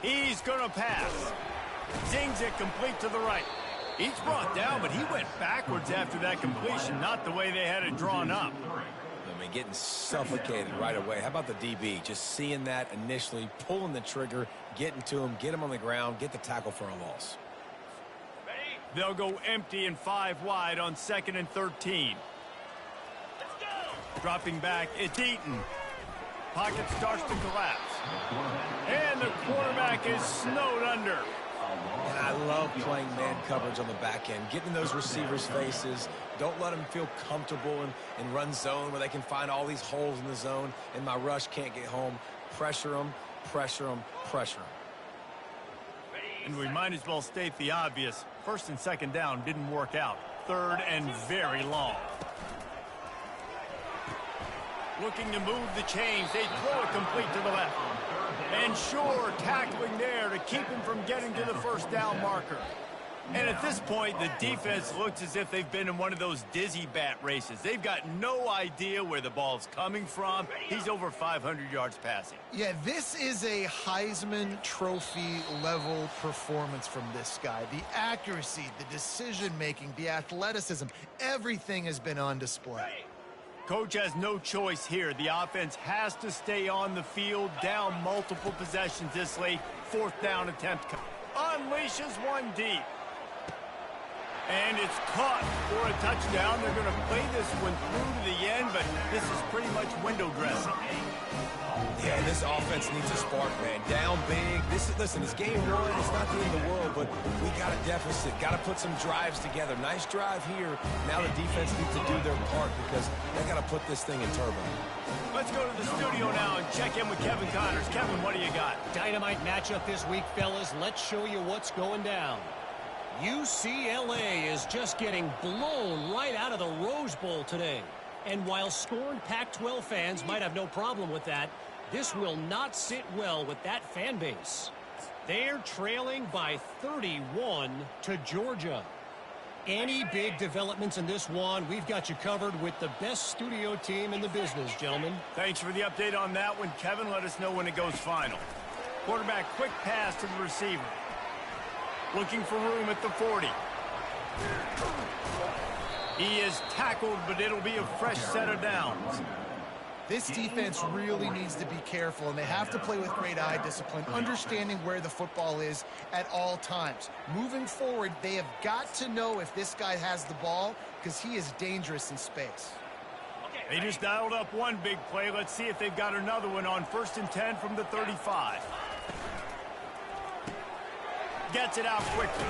Speaker 1: He's going to pass. Zings it complete to the right. He's brought down, but he went backwards after that completion, not the way they had it drawn up.
Speaker 3: I mean, getting suffocated right away. How about the DB? Just seeing that initially, pulling the trigger, getting to him, get him on the ground, get the tackle for a loss.
Speaker 1: They'll go empty and 5 wide on 2nd and 13. Dropping back, it's Eaton. Pocket starts to collapse. And the quarterback is snowed under.
Speaker 3: And I love playing man coverage on the back end, getting those receivers' faces. Don't let them feel comfortable in run zone where they can find all these holes in the zone and my rush can't get home. Pressure them, pressure them, pressure them.
Speaker 1: And we might as well state the obvious. 1st and 2nd down didn't work out. 3rd and very long. Looking to move the chains. They throw it complete to the left. And sure, tackling there to keep him from getting to the first down marker. And at this point, the defense looks as if they've been in one of those dizzy bat races. They've got no idea where the ball's coming from. He's over 500 yards passing.
Speaker 2: Yeah, this is a Heisman Trophy level performance from this guy. The accuracy, the decision-making, the athleticism, everything has been on display.
Speaker 1: Coach has no choice here. The offense has to stay on the field, down multiple possessions this late. 4th down attempt. Unleashes one deep. And it's caught for a touchdown. They're going to play this one through to the end, but this is pretty much window dressing.
Speaker 3: Yeah, this offense needs a spark, man. Down big. Listen, it's game one. It's not the end of the world, but we got a deficit. Got to put some drives together. Nice drive here. Now the defense needs to do their part because they got to put this thing in turbo.
Speaker 1: Let's go to the studio now and check in with Kevin Connors. Kevin, what do you got?
Speaker 5: Dynamite matchup this week, fellas. Let's show you what's going down. UCLA is just getting blown right out of the Rose Bowl today. And while scorned Pac-12 fans might have no problem with that, this will not sit well with that fan base. They're trailing by 31 to Georgia. Any big developments in this one, we've got you covered with the best studio team in the business, gentlemen.
Speaker 1: Thanks for the update on that one, Kevin. Let us know when it goes final. Quarterback, quick pass to the receiver. Looking for room at the 40. He is tackled, but it'll be a fresh set of downs.
Speaker 2: This defense really needs to be careful, and they have to play with great eye discipline, understanding where the football is at all times. Moving forward, they have got to know if this guy has the ball, because he is dangerous in space.
Speaker 1: They just dialed up one big play. Let's see if they've got another one on 1st and 10 from the 35. Gets it out quickly.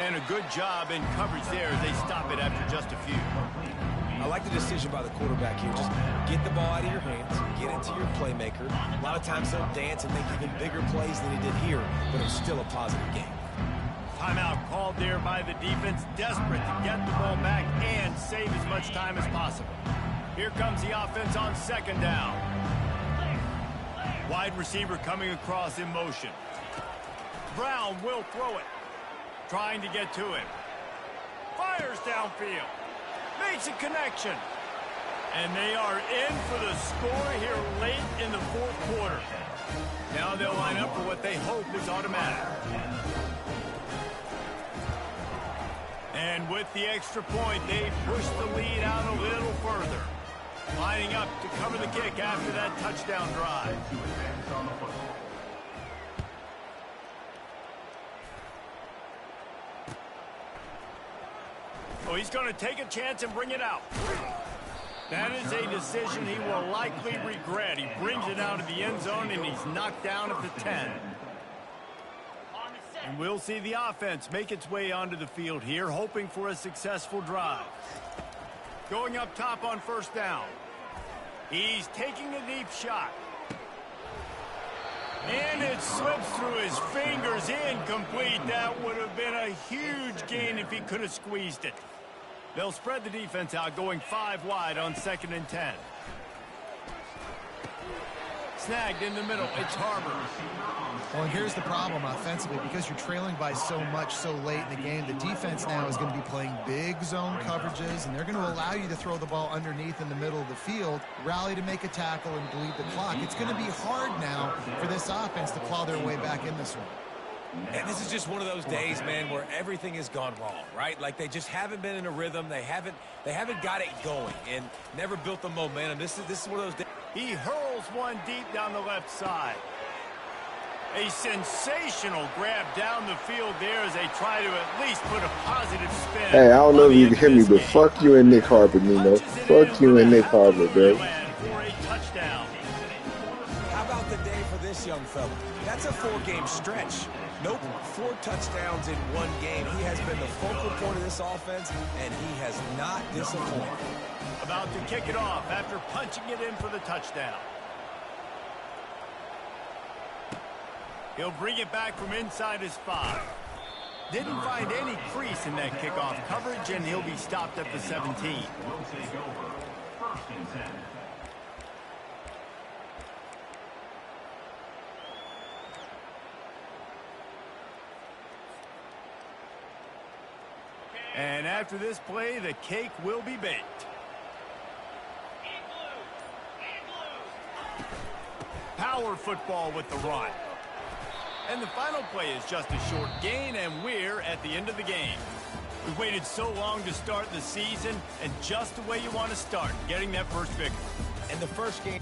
Speaker 1: And a good job in coverage there as they stop it after just a few.
Speaker 3: I like the decision by the quarterback here. Just get the ball out of your hands, get into your playmaker. A lot of times he'll dance and make even bigger plays than he did here, but it was still a positive game.
Speaker 1: Timeout called there by the defense, desperate to get the ball back and save as much time as possible. Here comes the offense on second down. Wide receiver coming across in motion. Brown will throw it. Trying to get to him. Fires downfield. Makes a connection. And they are in for the score here late in the fourth quarter. Now they'll line up for what they hope is automatic. And with the extra point, they push the lead out a little further. Lining up to cover the kick after that touchdown drive. Oh, he's going to take a chance and bring it out. That is a decision he will likely regret. He brings it out of the end zone, and he's knocked down at the 10. And we'll see the offense make its way onto the field here, hoping for a successful drive. Going up top on first down. He's taking a deep shot. And it slips through his fingers, incomplete. That would have been a huge gain if he could have squeezed it. They'll spread the defense out, going 5 wide on 2nd and 10. Snagged in the middle. It's Harbor.
Speaker 2: Well, and here's the problem offensively. Because you're trailing by so much so late in the game, the defense now is going to be playing big zone coverages, and they're going to allow you to throw the ball underneath in the middle of the field, rally to make a tackle, and bleed the clock. It's going to be hard now for this offense to claw their way back in this one.
Speaker 3: And this is just one of those days, man, where everything has gone wrong, right? Like they just haven't been in a rhythm. They haven't got it going and never built the momentum. This is one of those days.
Speaker 1: He hurls one deep down the left side. A sensational grab down the field there as they try to at least put a positive spin.
Speaker 6: Hey, I don't know if you can hear me, but fuck you and Nick Harper, Nino. Fuck you and Nick Harper, bro.
Speaker 3: How about the day for this young fella? That's a 4-game stretch. Nope, 4 touchdowns in 1 game. He has been the focal point of this offense, and he has not disappointed.
Speaker 1: About to kick it off after punching it in for the touchdown. He'll bring it back from inside his 5. Didn't find any crease in that kickoff coverage, and he'll be stopped at the 17.
Speaker 4: Will take over. 1st and 10.
Speaker 1: And after this play, the cake will be baked. Power football with the run. And the final play is just a short gain, and we're at the end of the game. We waited so long to start the season, and just the way you want to start, getting that first victory.
Speaker 3: And the first game.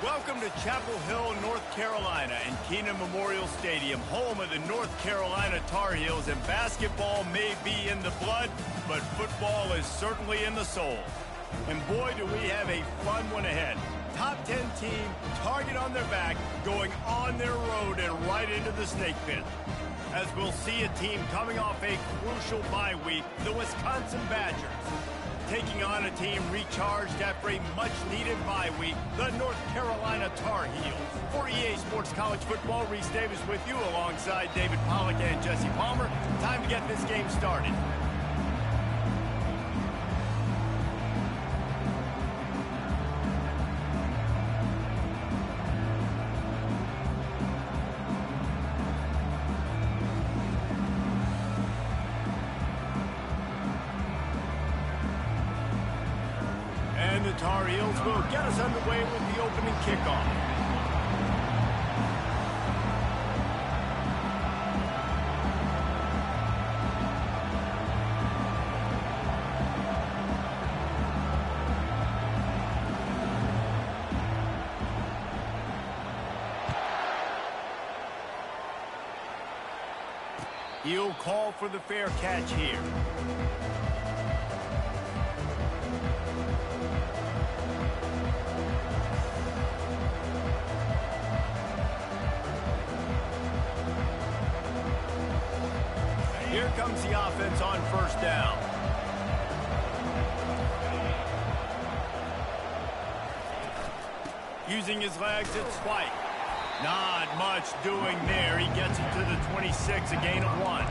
Speaker 1: Welcome to Chapel Hill, North Carolina, and Keenan Memorial Stadium, home of the North Carolina Tar Heels. And basketball may be in the blood, but football is certainly in the soul. And boy, do we have a fun one ahead. Top 10 team, target on their back, going on their road and right into the snake pit. As we'll see a team coming off a crucial bye week, the Wisconsin Badgers, taking on a team recharged after a much-needed bye week, the North Carolina Tar Heels. For EA Sports College Football, Reese Davis with you alongside David Pollack and Jesse Palmer. Time to get this game started. And the Tar Heels will get us underway with the opening kickoff. He'll call for the fair catch here. Here comes the offense on first down. Using his legs, it's White. Not much doing there. He gets it to the 26, a gain of 1.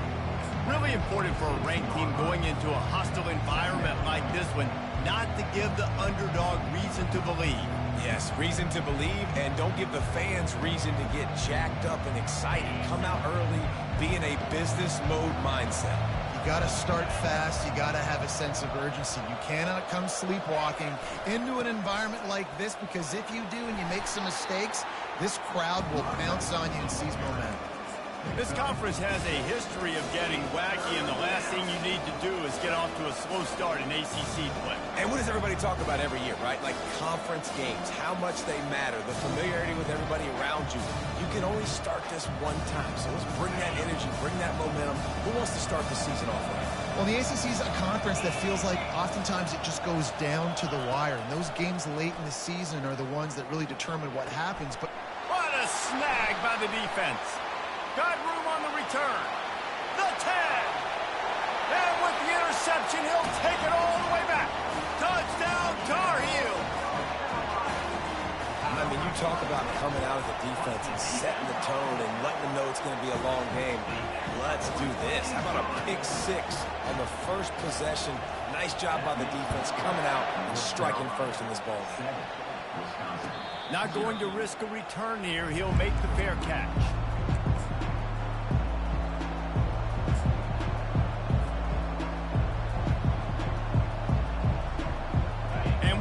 Speaker 1: Really important for a ranked team going into a hostile environment like this one, not to give the underdog reason to believe.
Speaker 3: Yes, reason to believe, and don't give the fans reason to get jacked up and excited. Come out early, be in a business mode mindset.
Speaker 2: You got to start fast. You got to have a sense of urgency. You cannot come sleepwalking into an environment like this, because if you do and you make some mistakes, this crowd will pounce on you and seize momentum.
Speaker 1: This conference has a history of getting wacky, and the last thing you need to do is get off to a slow start in ACC play.
Speaker 3: And what does everybody talk about every year, right? Like conference games, how much they matter, the familiarity with everybody around you. You can only start this one time, so let's bring that energy, bring that momentum. Who wants to start the season off right?
Speaker 2: Well, the ACC is a conference that feels like oftentimes it just goes down to the wire. And those games late in the season are the ones that really determine what happens. But
Speaker 1: what a snag by the defense. Got room on the return. The 10. And with the interception, he'll take it all the way back. Touchdown, Tar Heels.
Speaker 3: I mean, you talk about coming out of the defense and setting the tone and letting them know it's going to be a long game. Let's do this. How about a pick 6 on the first possession? Nice job by the defense coming out and striking first in this ball game.
Speaker 1: Not going to risk a return here. He'll make the fair catch.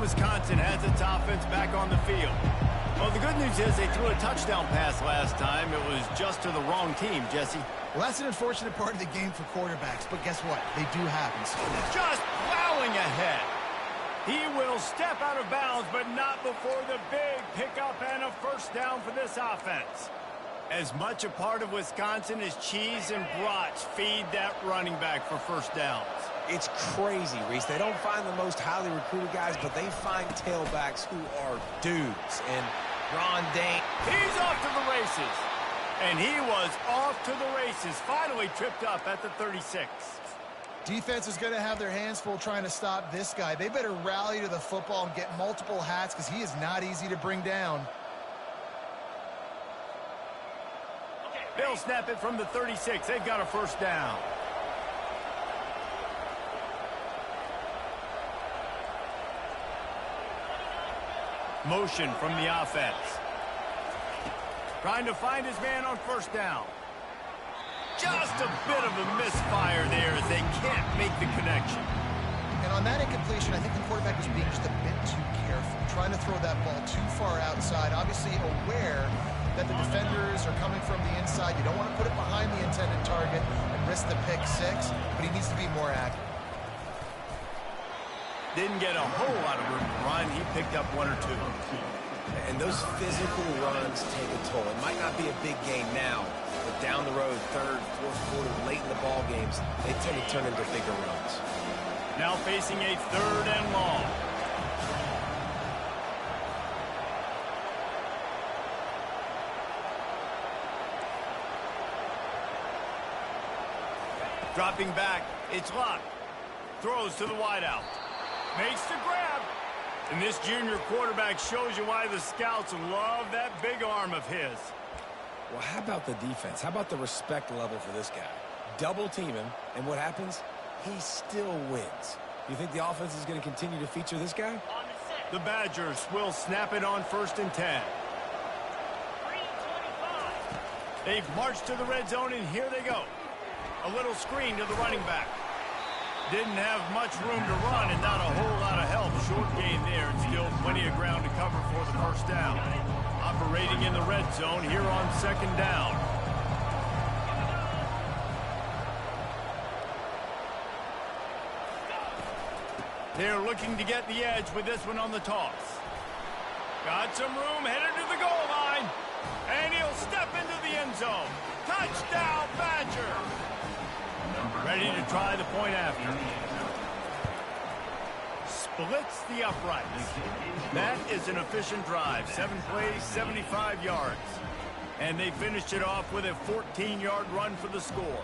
Speaker 1: Wisconsin has its offense back on the field. Well, the good news is they threw a touchdown pass last time. It was just to the wrong team, Jesse.
Speaker 2: Well, that's an unfortunate part of the game for quarterbacks, but guess what? They do happen.
Speaker 1: Just plowing ahead. He will step out of bounds, but not before the big pickup and a first down for this offense. As much a part of Wisconsin as cheese and brats feed that running back for first downs.
Speaker 3: It's crazy, Reese. They don't find the most highly recruited guys, but they find tailbacks who are dudes. And Ron Dane,
Speaker 1: he's off to the races. And he was off to the races. Finally tripped up at the 36.
Speaker 2: Defense is going to have their hands full trying to stop this guy. They better rally to the football and get multiple hats, because he is not easy to bring down.
Speaker 1: They'll snap it from the 36. They've got a first down. Motion from the offense. Trying to find his man on first down. Just a bit of a misfire there as they can't make the connection.
Speaker 2: And on that incompletion, I think the quarterback was being just a bit too careful, trying to throw that ball too far outside, obviously aware that the defenders are coming from the inside. You don't want to put it behind the intended target and risk the pick 6, but he needs to be more accurate.
Speaker 1: Didn't get a whole lot of room to run. He picked up 1 or 2.
Speaker 3: And those physical runs take a toll. It might not be a big game now, but down the road, third, fourth quarter, late in the ball games, they tend to turn into bigger runs.
Speaker 1: Now facing a 3rd and long. Dropping back, it's locked. Throws to the wideout. Makes the grab. And this junior quarterback shows you why the scouts love that big arm of his.
Speaker 3: Well, how about the defense? How about the respect level for this guy? Double team him, and what happens? He still wins. You think the offense is going to continue to feature this guy?
Speaker 1: The Badgers will snap it on 1st and 10. They've marched to the red zone, and here they go. A little screen to the running back. Didn't have much room to run and not a whole lot of help. Short gain there and still plenty of ground to cover for the 1st down. Operating in the red zone here on 2nd down. They're looking to get the edge with this one on the toss. Got some room, headed to the goal line. And he'll step into the end zone. Touchdown, Badger! Ready to try the point after. Splits the uprights. That is an efficient drive. 7 plays, 75 yards. And they finished it off with a 14-yard run for the score.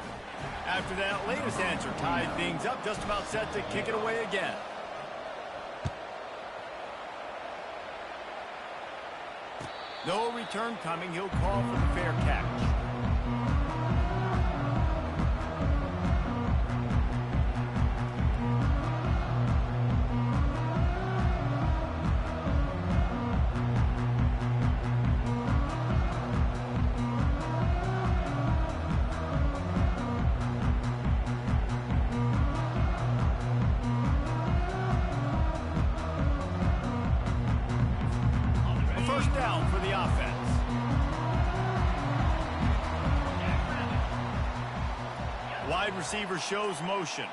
Speaker 1: After that latest answer tied things up, just about set to kick it away again. No return coming. He'll call for the fair catch. First down for the offense. Wide receiver shows motion.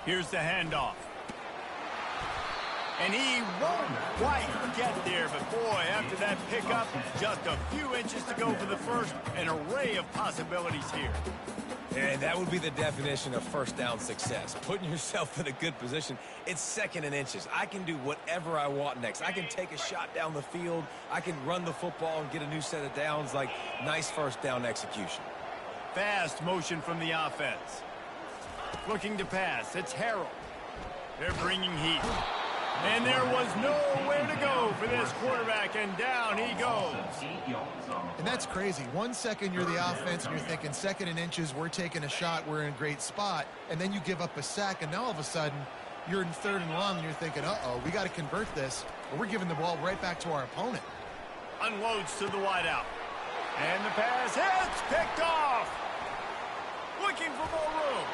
Speaker 1: Here's the handoff. And he won't quite get there, but boy, after that pickup, just a few inches to go for the first. An array of possibilities here.
Speaker 3: And that would be the definition of 1st down success. Putting yourself in a good position. It's 2nd and inches. I can do whatever I want next. I can take a shot down the field. I can run the football and get a new set of downs. Like, nice 1st down execution.
Speaker 1: Fast motion from the offense. Looking to pass. It's Harold. They're bringing heat. And there was nowhere to go for this quarterback, and down he goes.
Speaker 2: And that's crazy. 1 second you're the offense, and you're thinking 2nd and inches, we're taking a shot, we're in a great spot, and then you give up a sack, and now all of a sudden you're in 3rd and long, and you're thinking, uh-oh, we got to convert this, or we're giving the ball right back to our opponent.
Speaker 1: Unloads to the wideout. And the pass hits, picked off. Looking for more room.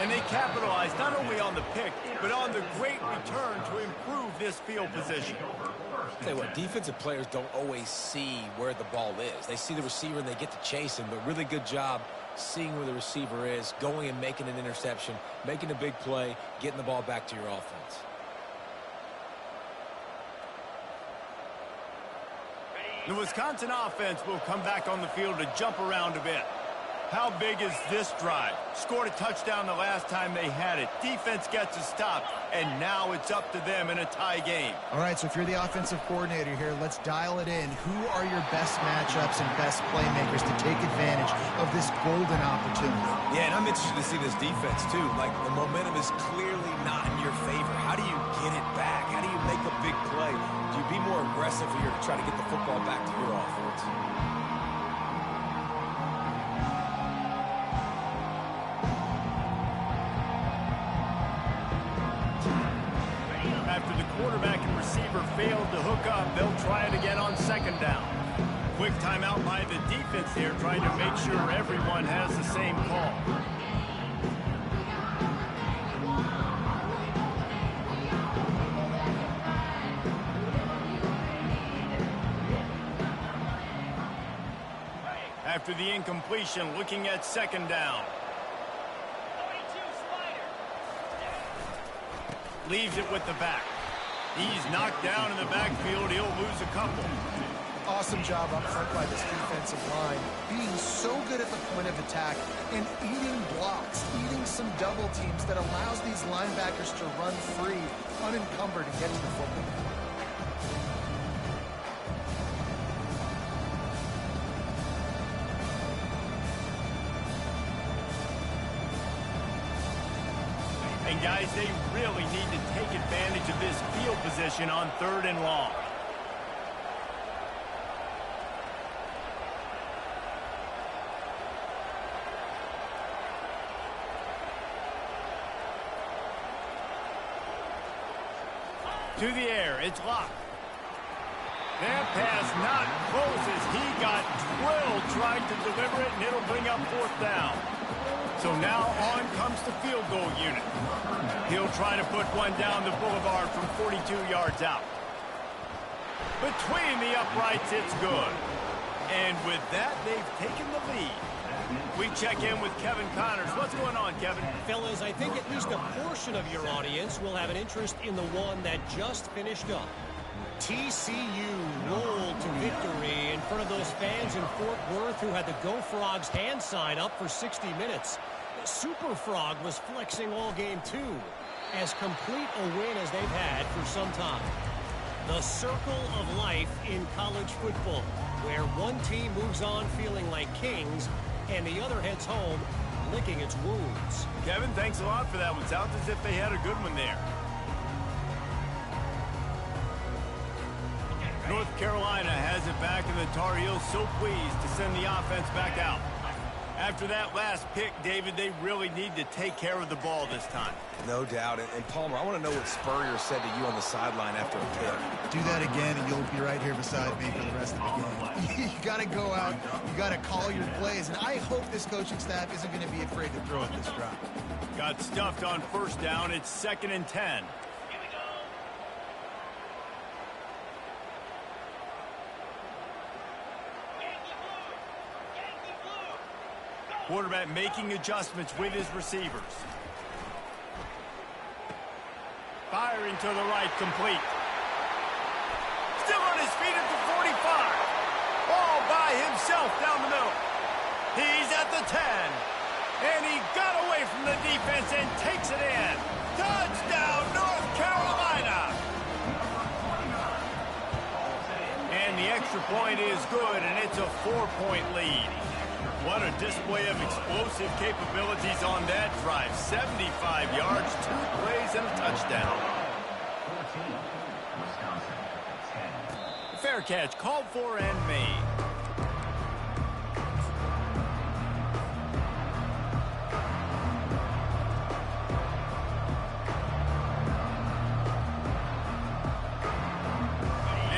Speaker 1: And they capitalized not only on the pick, but on the great return to improve this field position.
Speaker 3: I'll tell you what, defensive players don't always see where the ball is. They see the receiver and they get to chase him, but really good job seeing where the receiver is, going and making an interception, making a big play, getting the ball back to your offense.
Speaker 1: The Wisconsin offense will come back on the field to jump around a bit. How big is this drive? Scored a touchdown the last time they had it. Defense gets a stop, and now it's up to them in a tie game.
Speaker 2: All right, so if you're the offensive coordinator here, let's dial it in. Who are your best matchups and best playmakers to take advantage of this golden opportunity?
Speaker 3: Yeah, and I'm interested to see this defense, too. Like, the momentum is clearly not in your favor. How do you get it back? How do you make a big play? Do you be more aggressive here to try to get the football back to your offense?
Speaker 1: After the quarterback and receiver failed to hook up, they'll try it again on 2nd down. Quick timeout by the defense here, trying to make sure everyone has the same call. After the incompletion, looking at 2nd down. leaves it with the back. He's knocked down in the backfield. He'll lose a couple.
Speaker 2: Awesome job up front by this defensive line, being so good at the point of attack and eating blocks, eating some double teams that allows these linebackers to run free, unencumbered, and get to the football.
Speaker 1: And guys, they really need to take advantage of this field position on 3rd and long. To the air, it's locked. That pass not close as he got drilled trying to deliver it, and it'll bring up 4th down. So now on comes the field goal unit. He'll try to put one down the boulevard from 42 yards out. Between the uprights, it's good. And with that, they've taken the lead. We check in with Kevin Connors. What's going on, Kevin?
Speaker 5: Fellas, I think at least a portion of your audience will have an interest in the one that just finished up. TCU rolled to victory in front of those fans in Fort Worth who had the Go Frogs hand sign up for 60 minutes. Super Frog was flexing all game too. As complete a win as they've had for some time. The circle of life in college football, where one team moves on feeling like kings and the other heads home licking its wounds.
Speaker 1: Kevin, thanks a lot for that one. Sounds as if they had a good one there. North Carolina has it back, and the Tar Heels so pleased to send the offense back out. After that last pick, David, they really need to take care of the ball this time.
Speaker 3: No doubt. And Palmer, I want to know what Spurrier said to you on the sideline after a pick.
Speaker 2: Do that again, and you'll be right here beside me for the rest of the game. You got to go out. You got to call your plays, and I hope this coaching staff isn't going to be afraid to throw at this drop.
Speaker 1: Got stuffed on 1st down. It's 2nd and 10. Quarterback making adjustments with his receivers. Firing to the right, complete. Still on his feet at the 45. All by himself down the middle. He's at the 10. And he got away from the defense and takes it in. Touchdown, North Carolina. And the extra point is good, and it's a 4-point lead. What a display of explosive capabilities on that drive. 75 yards, 2 plays, and a touchdown.
Speaker 4: 14, Wisconsin, 10.
Speaker 1: Fair catch, called for and made.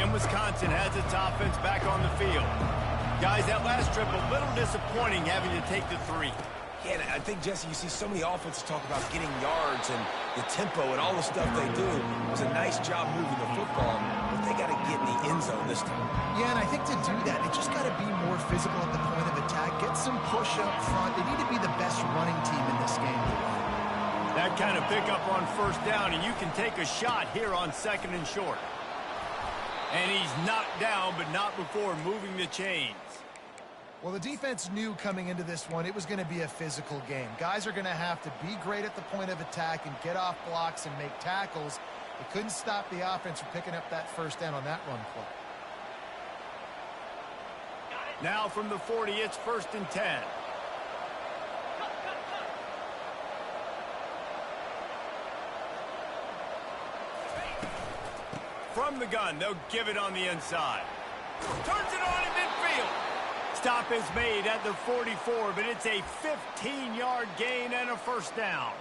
Speaker 1: And Wisconsin has its offense back on the field. Guys, that last trip, a little disappointing having to take the 3.
Speaker 3: Yeah, I think, Jesse, you see so many offenses talk about getting yards and the tempo and all the stuff they do. It was a nice job moving the football, but they got to get in the end zone this time.
Speaker 2: Yeah, and I think to do that, they just got to be more physical at the point of attack, get some push up front. They need to be the best running team in this game to win.
Speaker 1: That kind of pickup on 1st down, and you can take a shot here on 2nd and short. And he's knocked down, but not before moving the chains.
Speaker 2: Well, the defense knew coming into this one it was going to be a physical game. Guys are going to have to be great at the point of attack and get off blocks and make tackles. They couldn't stop the offense from picking up that 1st down on that run play.
Speaker 1: Now from the 40, it's 1st and 10. From the gun, they'll give it on the inside. Turns it on in midfield. Stop is made at the 44, but it's a 15-yard gain and a 1st down.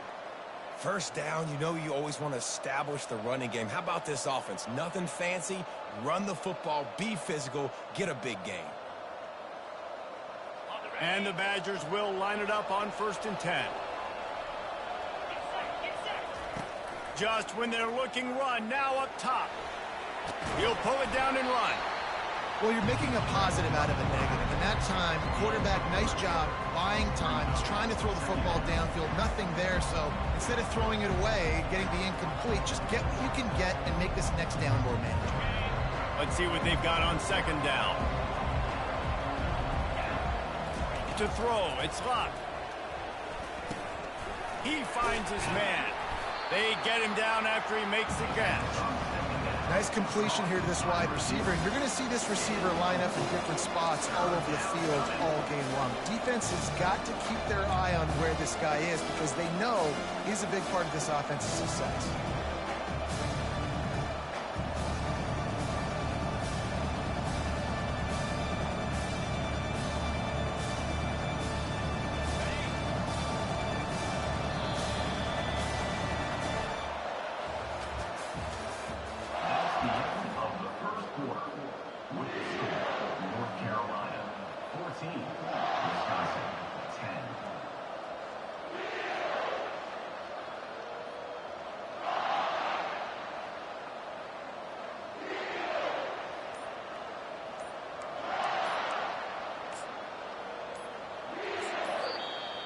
Speaker 3: 1st down, you know you always want to establish the running game. How about this offense? Nothing fancy. Run the football, be physical, get a big gain.
Speaker 1: And the Badgers will line it up on 1st and 10. Just when they're looking run, now up top. He'll pull it down and run.
Speaker 2: Well, you're making a positive out of a negative. And that time, quarterback, nice job buying time. He's trying to throw the football downfield. Nothing there. So instead of throwing it away, getting the incomplete, just get what you can get and make this next down more manageable.
Speaker 1: Let's see what they've got on second down. To throw, it's locked. He finds his man. They get him down after he makes the catch.
Speaker 2: Nice completion here to this wide receiver. And you're going to see this receiver line up in different spots all over the field all game long. Defense has got to keep their eye on where this guy is because they know he's a big part of this offense's success.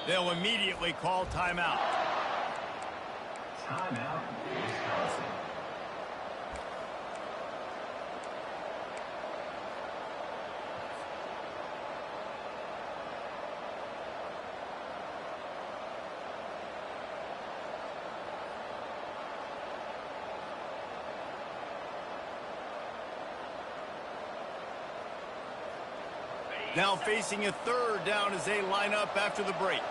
Speaker 1: They'll immediately call timeout.
Speaker 4: Timeout, Wisconsin.
Speaker 1: Now facing a third down as they line up after the break.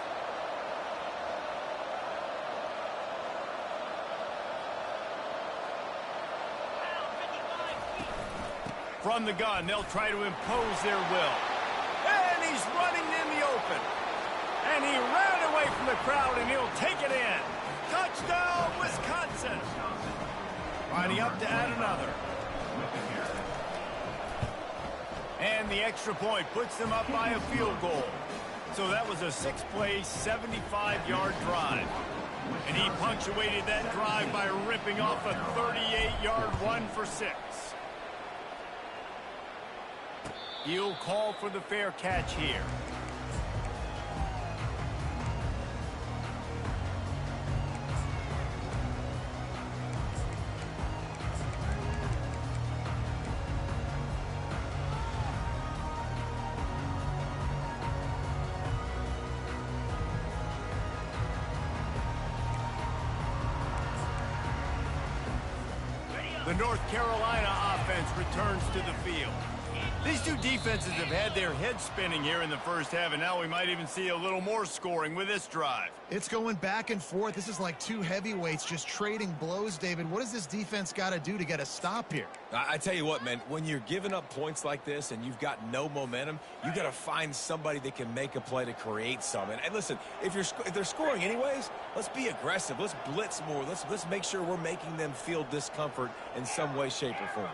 Speaker 1: From the gun, they'll try to impose their will. And he's running in the open. And he ran away from the crowd, and he'll take it in. Touchdown, Wisconsin. Lining up to add another. And the extra point puts them up by a field goal. So that was a 6-play, 75-yard drive. And he punctuated that drive by ripping off a 38-yard run for 6. He'll call for the fair catch here. The North Carolina offense returns to the field. These two defenses have had their heads spinning here in the first half, and now we might even see a little more scoring with this drive.
Speaker 2: It's going back and forth. This is like two heavyweights just trading blows, David. What does this defense got to do to get a stop here?
Speaker 3: I tell you what, man, when you're giving up points like this and you've got no momentum, you got to find somebody that can make a play to create some. And listen, if they're scoring anyways, let's be aggressive. Let's blitz more. Let's make sure we're making them feel discomfort in some way, shape, or form.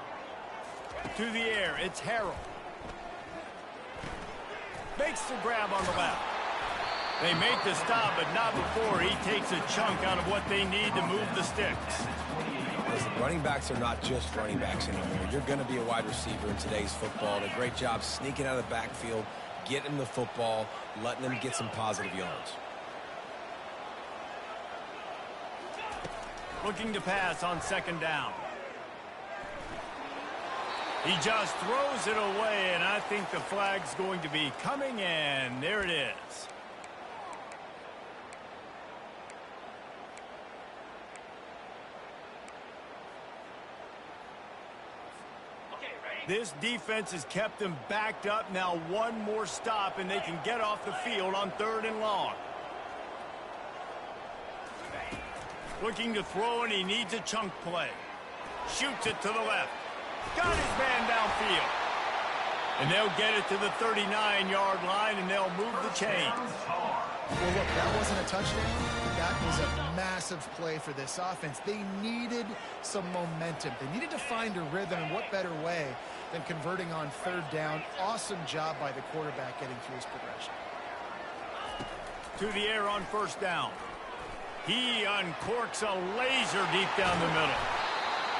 Speaker 1: To the air, it's Harrell. Makes the grab on the left. They make the stop, but not before he takes a chunk out of what they need to move the sticks.
Speaker 3: Listen, running backs are not just running backs anymore. You're going to be a wide receiver in today's football. And a great job sneaking out of the backfield, getting the football, letting them get some positive yards.
Speaker 1: Looking to pass on second down. He just throws it away, and I think the flag's going to be coming, and there it is. This defense has kept them backed up. Now one more stop, and they can get off the field on 3rd and long. Looking to throw, and he needs a chunk play. Shoots it to the left. Got his man downfield. And they'll get it to the 39-yard line, and they'll move the chains.
Speaker 2: Well, look, that wasn't a touchdown. That was a massive play for this offense. They needed some momentum. They needed to find a rhythm, and what better way than converting on 3rd down. Awesome job by the quarterback getting through his progression.
Speaker 1: To the air on 1st down. He uncorks a laser deep down the middle.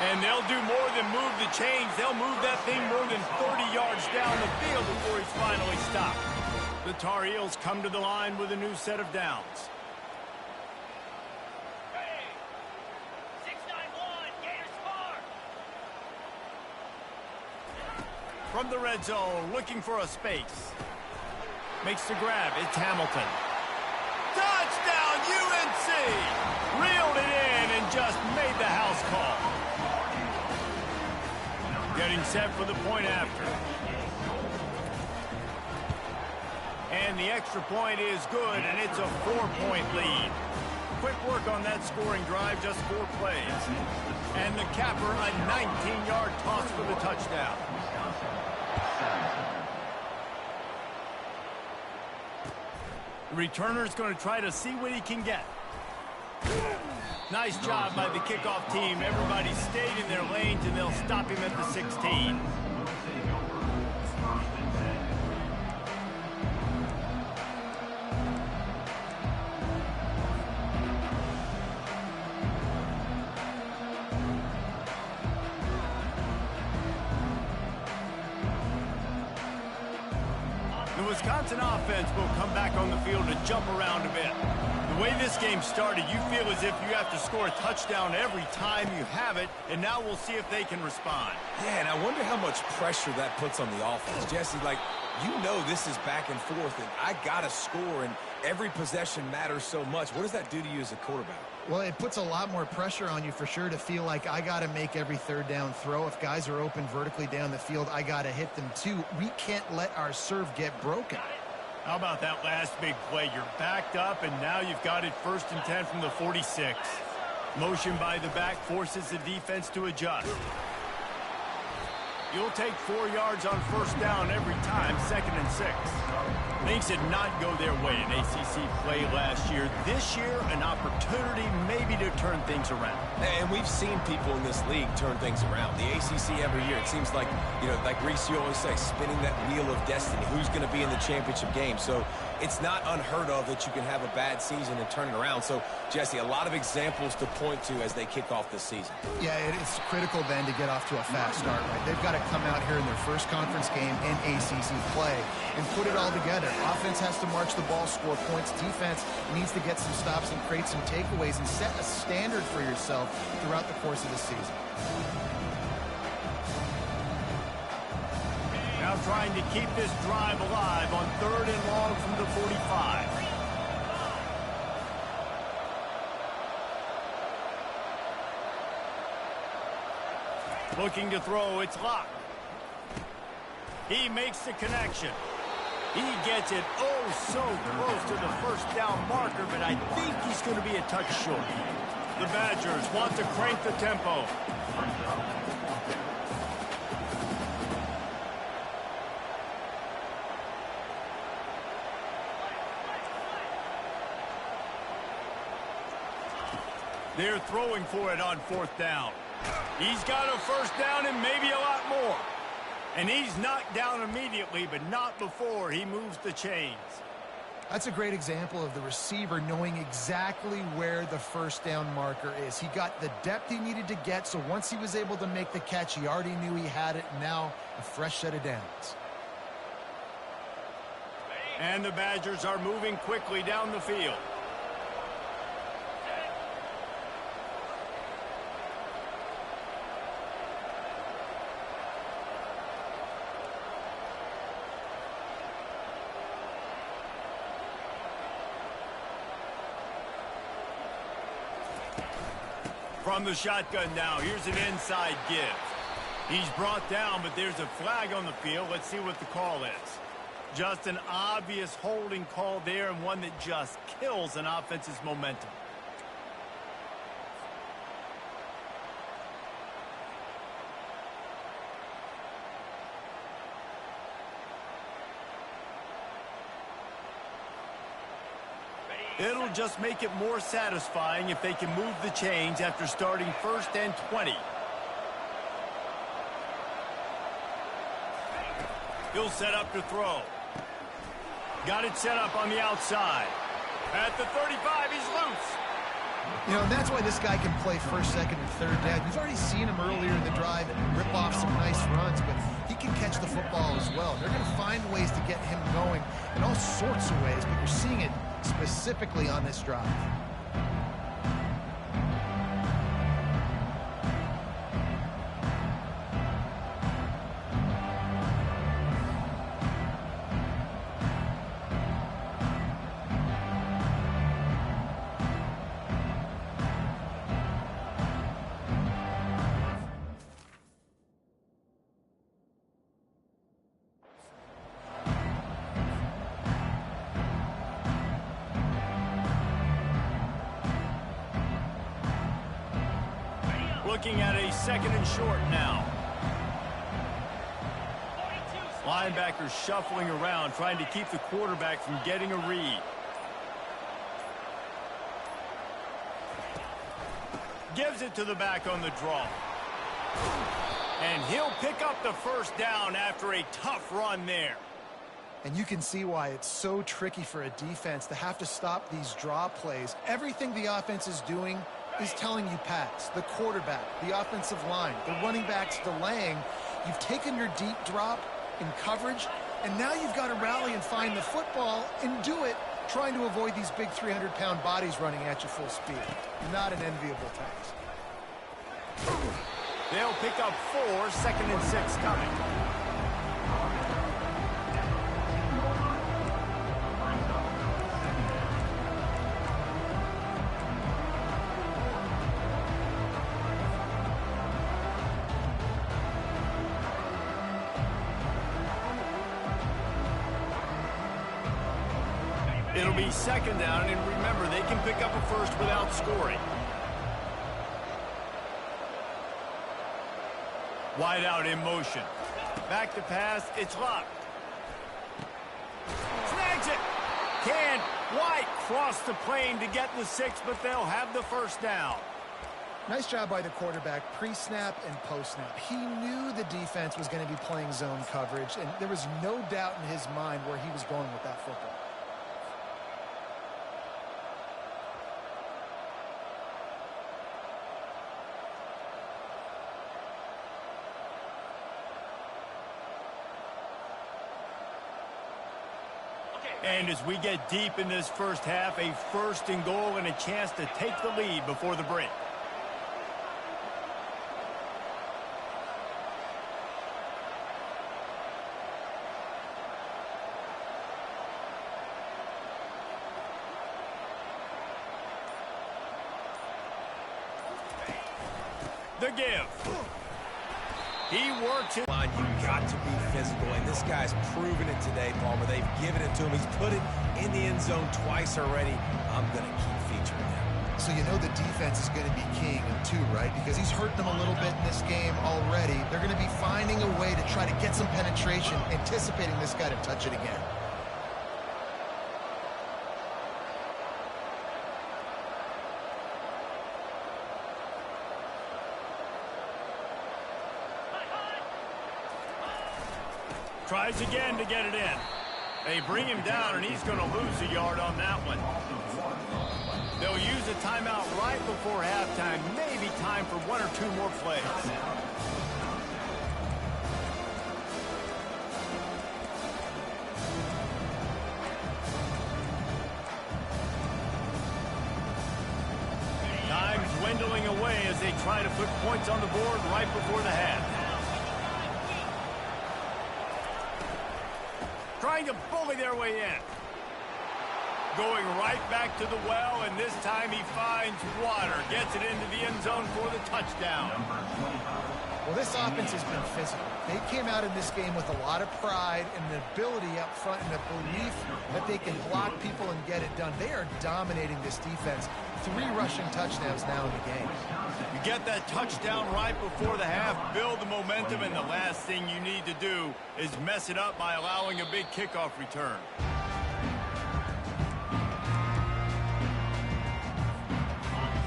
Speaker 1: And they'll do more than move the chains. They'll move that thing more than 30 yards down the field before he's finally stopped. The Tar Heels come to the line with a new set of downs. From the red zone, looking for a space. Makes the grab. It's Hamilton. Touchdown, UNC! Reeled it in and just made the house call. Getting set for the point after. And the extra point is good, and it's a 4-point lead. Quick work on that scoring drive, just 4 plays. And the capper, a 19-yard toss for the touchdown. The returner's going to try to see what he can get. Nice job by the kickoff team. Everybody stayed in their lanes, and they'll stop him at the 16. The Wisconsin offense will come back on the field to jump around a bit. The way this game started, you feel as if you have to score a touchdown every time you have it, and now we'll see if they can respond.
Speaker 3: Yeah, and I wonder how much pressure that puts on the offense. Jesse, like, you know this is back and forth, and I got to score, and every possession matters so much. What does that do to you as a quarterback?
Speaker 2: Well, it puts a lot more pressure on you for sure to feel like I got to make every third down throw. If guys are open vertically down the field, I got to hit them too. We can't let our serve get broken.
Speaker 1: How about that last big play? You're backed up, and now you've got it 1st and 10 from the 46. Motion by the back forces the defense to adjust. You'll take 4 yards on 1st down every time, 2nd and 6. Things did not go their way in ACC play last year. This year, an opportunity maybe to turn things around.
Speaker 3: And we've seen people in this league turn things around. The ACC every year, it seems like, you know, like Reese, you always say, spinning that wheel of destiny. Who's going to be in the championship game? So it's not unheard of that you can have a bad season and turn it around. So, Jesse, a lot of examples to point to as they kick off this season.
Speaker 2: Yeah, it's critical then to get off to a fast start, right? They've got to come out here in their first conference game in ACC play and put it all together. Offense has to march the ball, score points. Defense needs to get some stops and create some takeaways and set a standard for yourself throughout the course of the season.
Speaker 1: Now trying to keep this drive alive on 3rd and long from the 45. Looking to throw, it's Locke. He makes the connection. He gets it oh so close to the 1st down marker, but I think he's going to be a touch short. The Badgers want to crank the tempo. They're throwing for it on 4th down. He's got a 1st down and maybe a lot more. And he's knocked down immediately, but not before he moves the chains.
Speaker 2: That's a great example of the receiver knowing exactly where the 1st down marker is. He got the depth he needed to get, so once he was able to make the catch, he already knew he had it. Now, a fresh set of downs.
Speaker 1: And the Badgers are moving quickly down the field. From the shotgun now, here's an inside give. He's brought down, but there's a flag on the field. Let's see what the call is. Just an obvious holding call there, and one that just kills an offense's momentum. It'll just make it more satisfying if they can move the chains after starting 1st and 20. He'll set up to throw. Got it set up on the outside. At the 35, he's loose.
Speaker 2: You know, and that's why this guy can play first, second, and third down. You've already seen him earlier in the drive rip off some nice runs, but he can catch the football as well. They're going to find ways to get him going in all sorts of ways, but you're seeing it specifically on this drive.
Speaker 1: Looking at a second and short now. Linebackers shuffling around, trying to keep the quarterback from getting a read. Gives it to the back on the draw. And he'll pick up the first down after a tough run there.
Speaker 2: And you can see why it's so tricky for a defense to have to stop these draw plays. Everything the offense is doing is telling you pass. The quarterback, the offensive line, the running backs delaying. You've taken your deep drop in coverage, and now you've got to rally and find the football and do it, trying to avoid these big 300-pound bodies running at you full speed. Not an enviable task.
Speaker 1: They'll pick up 4, second and 6 coming. It'll be second down, and remember, they can pick up a first without scoring. Wide out in motion. Back to pass, it's locked. Snags it! Can White cross the plane to get the 6, but they'll have the first down.
Speaker 2: Nice job by the quarterback, pre-snap and post-snap. He knew the defense was going to be playing zone coverage, and there was no doubt in his mind where he was going with that football.
Speaker 1: And as we get deep in this first half, a first and goal and a chance to take the lead before the break. The give. He works it.
Speaker 3: You've got to be physical, and this guy's proven it today, Palmer. They've given it to him. He's put it in the end zone twice already. I'm going to keep featuring him.
Speaker 2: So you know the defense is going to be keying him too, right? Because he's hurt them a little bit in this game already. They're going to be finding a way to try to get some penetration, anticipating this guy to touch it again.
Speaker 1: Tries again to get it in. They bring him down, and he's going to lose a yard on that one. They'll use a timeout right before halftime. Maybe time for 1 or 2 more plays. Time's dwindling away as they try to put points on the board right before the half. Trying to bully their way in. Going right back to the well, and this time he finds water. Gets it into the end zone for the touchdown.
Speaker 2: Well, this offense has been physical. They came out in this game with a lot of pride and an ability up front and a belief that they can block people and get it done. They are dominating this defense. 3 rushing touchdowns now in the game.
Speaker 1: You get that touchdown right before the half, build the momentum, and the last thing you need to do is mess it up by allowing a big kickoff return.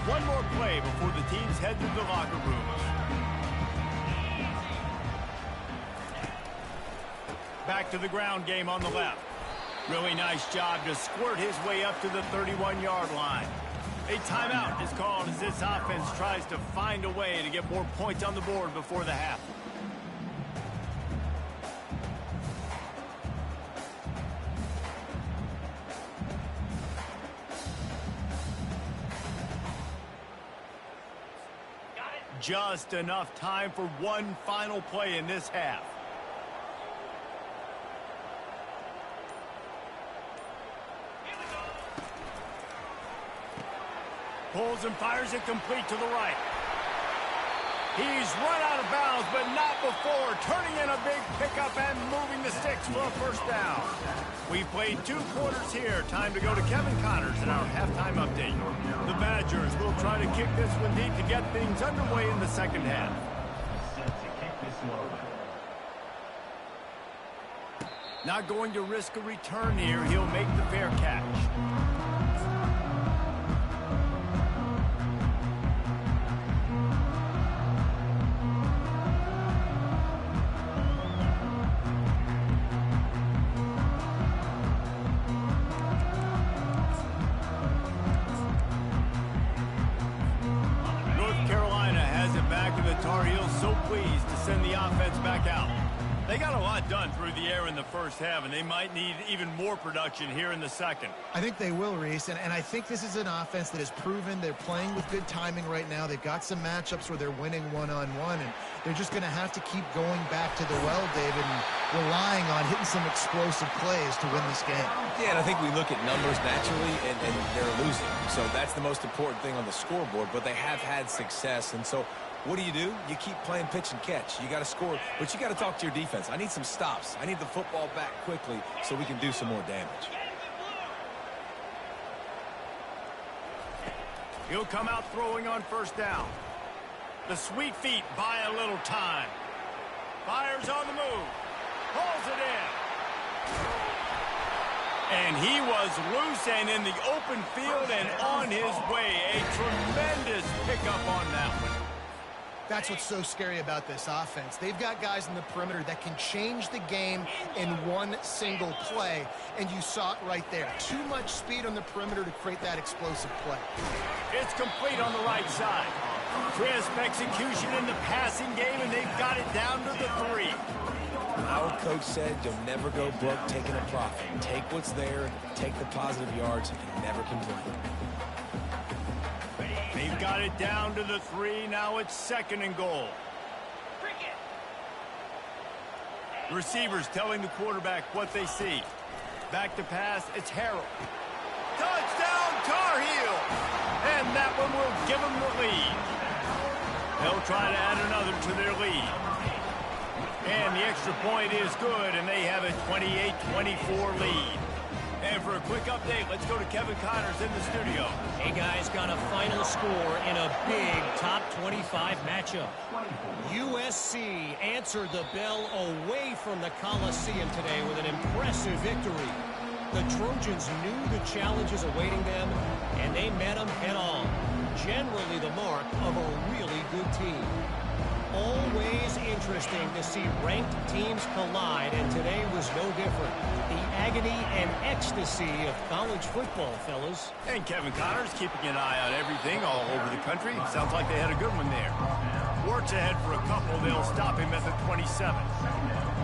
Speaker 1: One more play before the teams head to the locker rooms. Back to the ground game on the left. Really nice job to squirt his way up to the 31-yard line. A timeout is called as this offense tries to find a way to get more points on the board before the half. Just enough time for one final play in this half. Pulls and fires it complete to the right. He's run out of bounds, but not before turning in a big pickup and moving the sticks for a first down. We've played 2 quarters here. Time to go to Kevin Connors in our halftime update. The Badgers will try to kick this one deep to get things underway in the second half. Not going to risk a return here. He'll make the fair catch. Tar Heels so pleased to send the offense back out. They got a lot done through the air in the first half, and they might need even more production here in the second.
Speaker 2: I think they will, Reese, and I think this is an offense that has proven they're playing with good timing right now. They've got some matchups where they're winning one-on-one, and they're just going to have to keep going back to the well, David, and relying on hitting some explosive plays to win this game.
Speaker 3: Yeah, and I think we look at numbers naturally, and they're losing. So that's the most important thing on the scoreboard, but they have had success, and so what do? You keep playing pitch and catch. You got to score, but you got to talk to your defense. I need some stops. I need the football back quickly so we can do some more damage.
Speaker 1: He'll come out throwing on first down. The sweet feet buy a little time. Fires on the move. Pulls it in. And he was loose and in the open field and on his way. A tremendous pickup on that one.
Speaker 2: That's what's so scary about this offense. They've got guys in the perimeter that can change the game in one single play, and you saw it right there. Too much speed on the perimeter to create that explosive play.
Speaker 1: It's complete on the right side. Crisp execution in the passing game, and they've got it down to the 3.
Speaker 3: Our coach said you'll never go broke taking a profit. Take what's there, take the positive yards, and never complain.
Speaker 1: They've got it down to the 3. Now it's 2nd and goal. Receivers telling the quarterback what they see. Back to pass, it's Harrell. Touchdown, Tar Heel! And that one will give them the lead. They'll try to add another to their lead. And the extra point is good, and they have a 28-24 lead. And for a quick update, let's go to Kevin Connors in the studio.
Speaker 5: Hey, guys, got a final score in a big top 25 matchup. USC answered the bell away from the Coliseum today with an impressive victory. The Trojans knew the challenges awaiting them, and they met them head-on. Generally the mark of a really good team. Always interesting to see ranked teams collide, and today was no different. The agony and ecstasy of college football, fellas.
Speaker 1: And Kevin Connors keeping an eye on everything all over the country. Sounds like they had a good one there. Works ahead for a couple. They'll stop him at the 27.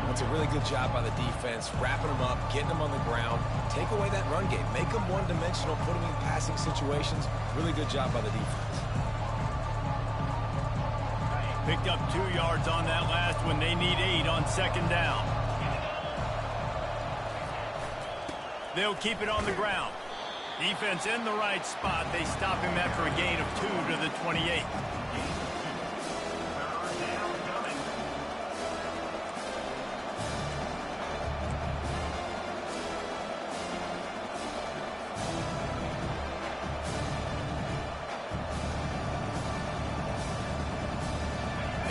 Speaker 3: That's a really good job by the defense, wrapping them up, getting them on the ground. Take away that run game. Make them one-dimensional, put them in passing situations. Really good job by the defense.
Speaker 1: Picked up 2 yards on that last one. They need 8 on 2nd down. They'll keep it on the ground. Defense in the right spot. They stop him after a gain of 2 to the 28.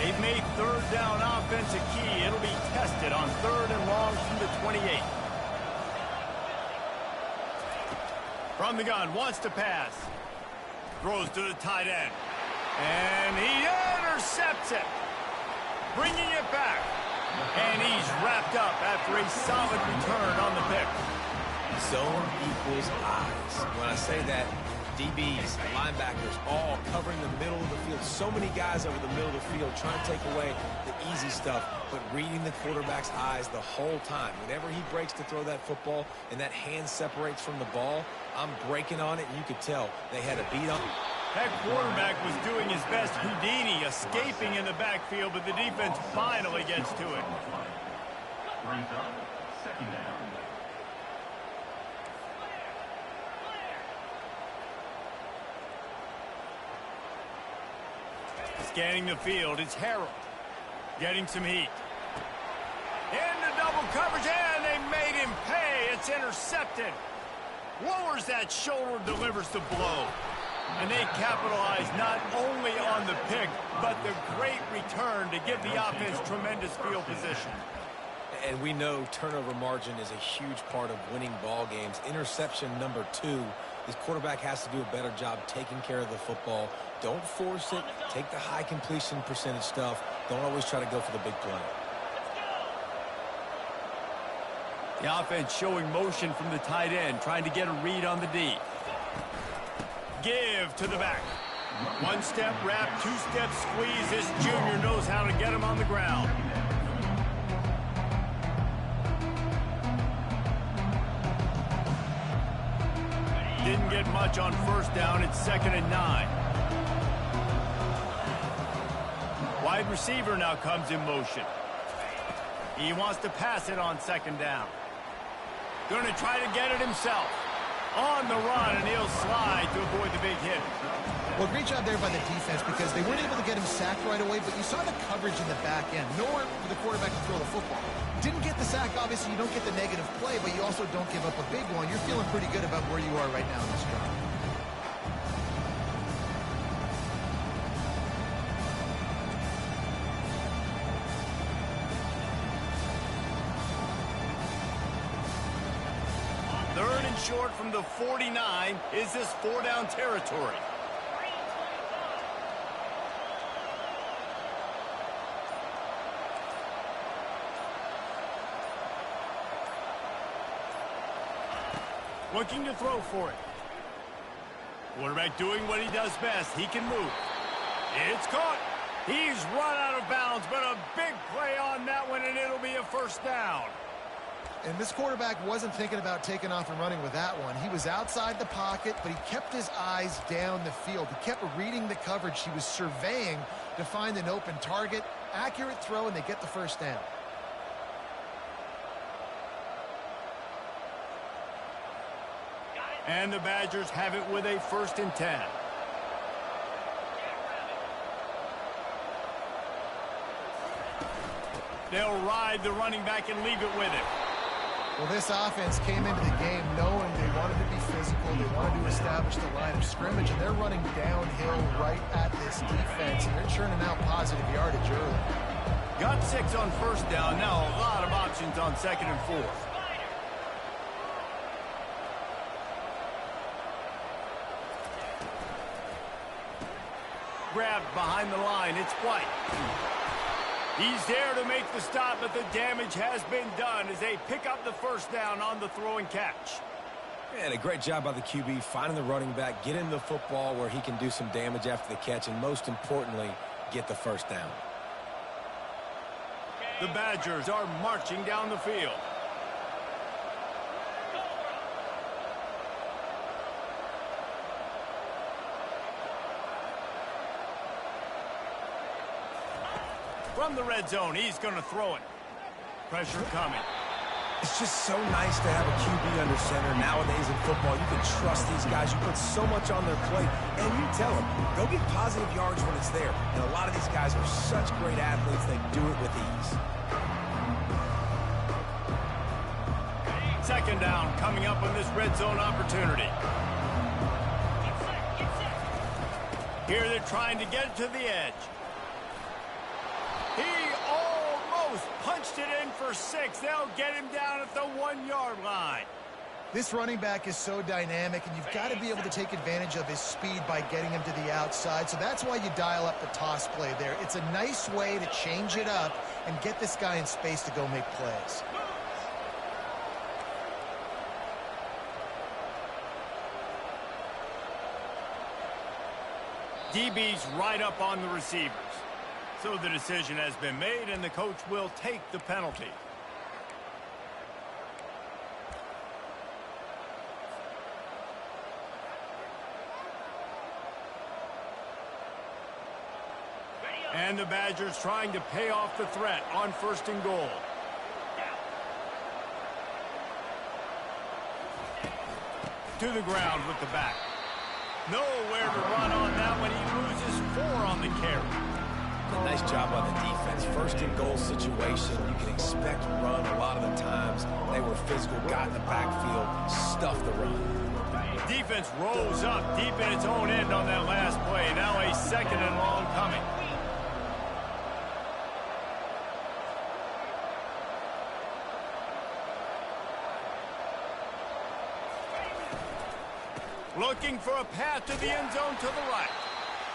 Speaker 1: They've made 3rd down offense a key. It'll be tested on 3rd and long from the 28. From the gun, wants to pass. Throws to the tight end. And he intercepts it. Bringing it back. And he's wrapped up after a solid return on the pick.
Speaker 3: Zone equals eyes. When I say that, DBs, linebackers, all covering the middle of the field. So many guys over the middle of the field trying to take away the easy stuff, but reading the quarterback's eyes the whole time. Whenever he breaks to throw that football and that hand separates from the ball, I'm breaking on it, and you could tell they had a beat on him.
Speaker 1: That quarterback was doing his best Houdini, escaping in the backfield, but the defense finally gets to it.
Speaker 4: Brings up second down.
Speaker 1: Scanning the field, it's Harold. Getting some heat. Into double coverage, and they made him pay. It's intercepted. Lowers that shoulder, delivers the blow. And they capitalize not only on the pick, but the great return to give the offense tremendous field position.
Speaker 3: And we know turnover margin is a huge part of winning ball games. Interception number 2. This quarterback has to do a better job taking care of the football. Don't force it. Take the high completion percentage stuff. Don't always try to go for the big play.
Speaker 1: The offense showing motion from the tight end, trying to get a read on the D. Give to the back. One step wrap, 2-step squeeze. This junior knows how to get him on the ground. Didn't get much on first down. It's 2nd and 9. Wide receiver now comes in motion. He wants to pass it on 2nd down. Going to try to get it himself. On the run, and he'll slide to avoid the big hit.
Speaker 2: Well, great job there by the defense because they weren't able to get him sacked right away, but you saw the coverage in the back end. Nowhere for the quarterback to throw the football. Didn't get the sack. Obviously, you don't get the negative play, but you also don't give up a big one. You're feeling pretty good about where you are right now in this drive.
Speaker 1: Third and short from the 49. Is this 4-down territory? Looking to throw for it. Quarterback doing what he does best. He can move. It's caught. He's run out of bounds, but a big play on that one, and it'll be a first down.
Speaker 2: And this quarterback wasn't thinking about taking off and running with that one. He was outside the pocket, but he kept his eyes down the field. He kept reading the coverage. He was surveying to find an open target. Accurate throw, and they get the first down.
Speaker 1: And the Badgers have it with a 1st and 10. They'll ride the running back and leave it with him.
Speaker 2: Well, this offense came into the game knowing they wanted to be physical. They wanted to establish the line of scrimmage, and they're running downhill right at this defense, and they're churning out positive yardage early.
Speaker 1: Got 6 on first down. Now a lot of options on 2nd and 4th. Grabbed behind the line. It's White. He's there to make the stop, but the damage has been done as they pick up the first down on the throw and catch.
Speaker 3: And a great job by the QB finding the running back, getting the football where he can do some damage after the catch, and most importantly, get the first down.
Speaker 1: The Badgers are marching down the field. From the red zone, he's going to throw it. Pressure coming.
Speaker 3: It's just so nice to have a QB under center. Nowadays in football, you can trust these guys. You put so much on their plate, and you tell them, go get positive yards when it's there. And a lot of these guys are such great athletes, they do it with ease.
Speaker 1: 2nd down coming up on this red zone opportunity. Here they're trying to get it to the edge. He almost punched it in for 6. They'll get him down at the 1-yard line.
Speaker 2: This running back is so dynamic, and you've got to be able to take advantage of his speed by getting him to the outside. So that's why you dial up the toss play there. It's a nice way to change it up and get this guy in space to go make plays.
Speaker 1: DB's right up on the receivers. So the decision has been made, and the coach will take the penalty. And the Badgers trying to pay off the threat on 1st and goal. To the ground with the back. Nowhere to run on that one. He loses 4 on the carry.
Speaker 3: Nice job by the defense. 1st and goal situation. You can expect run a lot of the times. They were physical, got in the backfield, stuffed the run.
Speaker 1: Defense rolls up deep in its own end on that last play. Now a 2nd and long coming. Looking for a path to the end zone to the right.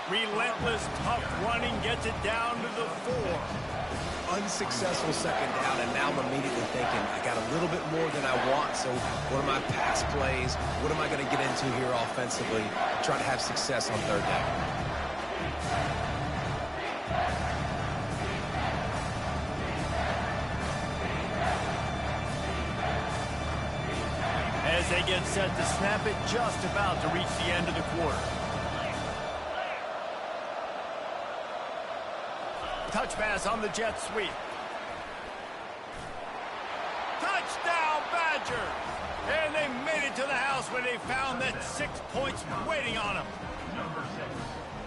Speaker 1: Relentless, tough running gets it down to the 4.
Speaker 3: Unsuccessful 2nd down, and now I'm immediately thinking, I got a little bit more than I want, so what are my pass plays? What am I going to get into here offensively? Try to have success on 3rd down.
Speaker 1: As they get set to snap it, just about to reach the end of the quarter. Touch pass on the jet sweep. Touchdown, Badgers! And they made it to the house when they found that 6 points waiting on them.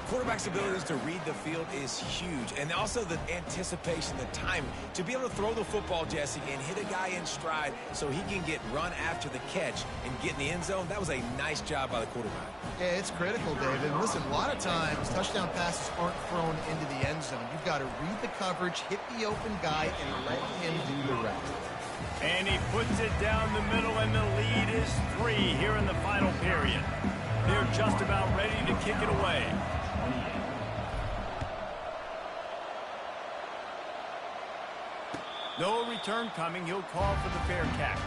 Speaker 3: Quarterback's abilities to read the field is huge, and also the anticipation, the timing. To be able to throw the football, Jesse, and hit a guy in stride so he can get run after the catch and get in the end zone, that was a nice job by the quarterback.
Speaker 2: Yeah, it's critical, David. And listen, a lot of times touchdown passes aren't thrown into the end zone. You've got to read the coverage, hit the open guy, and let him do the rest.
Speaker 1: And he puts it down the middle, and the lead is 3 here in the final period. They're just about ready to kick it away. No return coming. He'll call for the fair catch.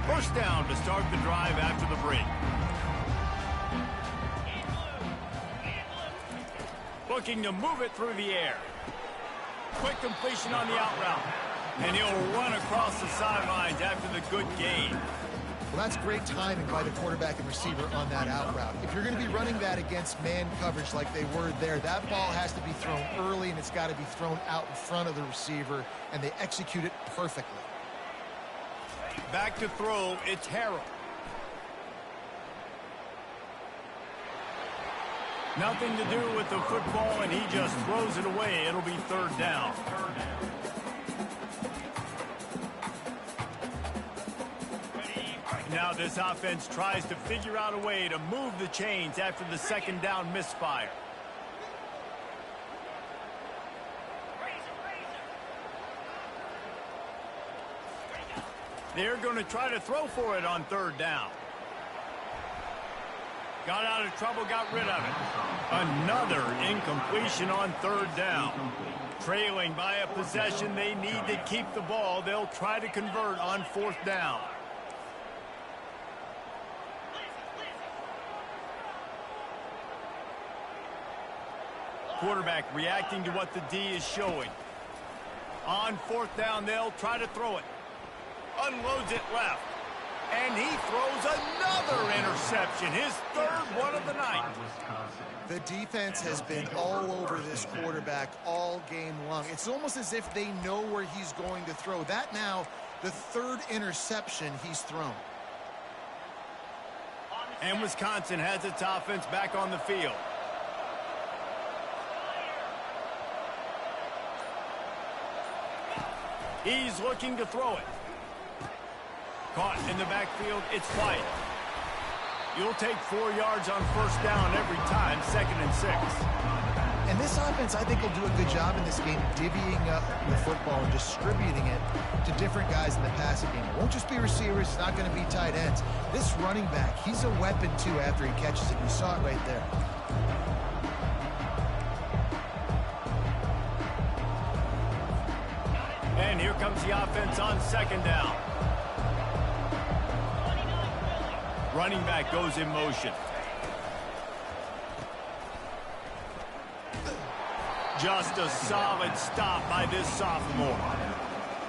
Speaker 1: First down to start the drive after the break. Looking to move it through the air. Quick completion on the out route. And he'll run across the sidelines after the good gain.
Speaker 2: Well, that's great timing by the quarterback and receiver on that out route. If you're going to be running that against man coverage like they were there, that ball has to be thrown early, and it's got to be thrown out in front of the receiver, and they execute it perfectly.
Speaker 1: Back to throw, it's Harrell. Nothing to do with the football, and he just throws it away. It'll be 3rd down. Now this offense tries to figure out a way to move the chains after the 2nd down misfire. They're going to try to throw for it on 3rd down. Got out of trouble, got rid of it. Another incompletion on 3rd down. Trailing by a possession, they need to keep the ball. They'll try to convert on 4th down. Quarterback reacting to what the D is showing. On 4th down, they'll try to throw it. Unloads it left. And he throws another interception, his 3rd one of the night.
Speaker 2: The defense has been all over this quarterback all game long. It's almost as if they know where he's going to throw. That now, the 3rd interception he's thrown.
Speaker 1: And Wisconsin has its offense back on the field. He's looking to throw it. Caught in the backfield, it's White. You'll take 4 yards on 1st down every time, 2nd and 6.
Speaker 2: And this offense, I think, will do a good job in this game divvying up the football and distributing it to different guys in the passing game. It won't just be receivers. It's not going to be tight ends. This running back, he's a weapon, too, after he catches it. You saw it right there.
Speaker 1: And here comes the offense on second down. Running back goes in motion. Just a solid stop by this sophomore.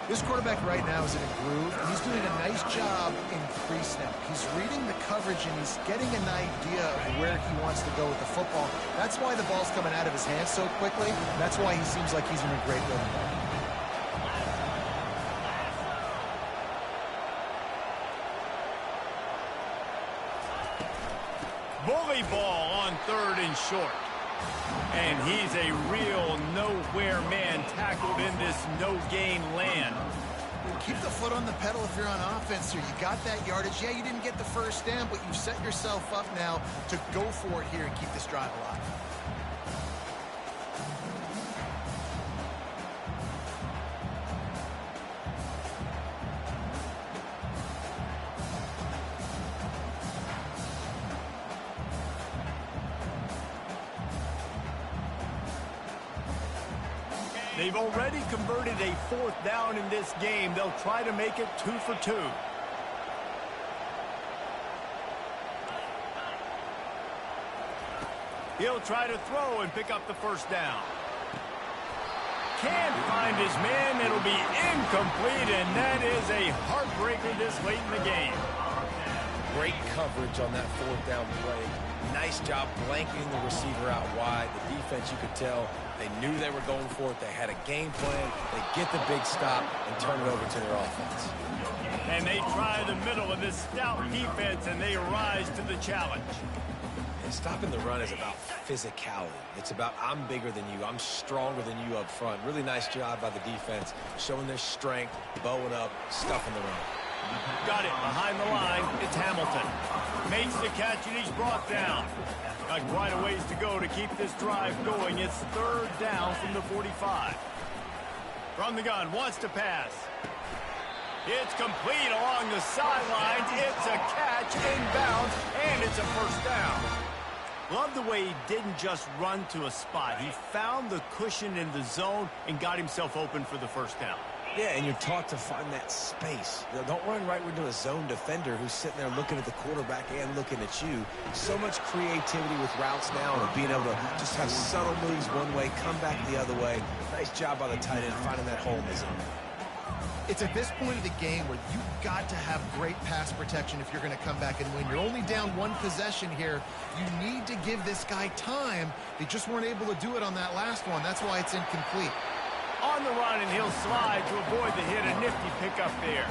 Speaker 2: This quarterback right now is in a groove, and he's doing a nice job in pre-snap. He's reading the coverage, and he's getting an idea of where he wants to go with the football. That's why the ball's coming out of his hands so quickly. That's why he seems like he's in a great rhythm.
Speaker 1: Bully ball on third and short. And he's a real nowhere man tackled in this no-gain land.
Speaker 2: Keep the foot on the pedal if you're on offense here. You got that yardage. Yeah, you didn't get the first down, but you've set yourself up now to go for it here and keep this drive alive.
Speaker 1: They've already converted a fourth down in this game. They'll try to make it 2 for 2. He'll try to throw and pick up the first down. Can't find his man. It'll be incomplete, and that is a heartbreaker this late in the game.
Speaker 3: Great coverage on that fourth down play. Nice job blanketing the receiver out wide. The defense, you could tell, they knew they were going for it. They had a game plan. They get the big stop and turn it over to their offense.
Speaker 1: And they try the middle of this stout defense, and they rise to the challenge.
Speaker 3: And stopping the run is about physicality. It's about I'm bigger than you. I'm stronger than you up front. Really nice job by the defense, showing their strength, bowing up, stuffing the run.
Speaker 1: Got it behind the line. It's Hamilton. Makes the catch, and he's brought down. Got quite a ways to go to keep this drive going. It's third down from the 45. From the gun, wants to pass. It's complete along the sidelines. It's a catch inbounds, and it's a first down. Love the way he didn't just run to a spot. He found the cushion in the zone and got himself open for the first down.
Speaker 3: Yeah, and you're taught to find that space. Don't run right into a zone defender who's sitting there looking at the quarterback and looking at you. So much creativity with routes now and being able to just have subtle moves one way, come back the other way. Nice job by the tight end finding that hole in the zone.
Speaker 2: It's at this point of the game where you've got to have great pass protection if you're going to come back and win. You're only down one possession here. You need to give this guy time. They just weren't able to do it on that last one. That's why it's incomplete.
Speaker 1: On the run, and he'll slide to avoid the hit. A nifty pickup there.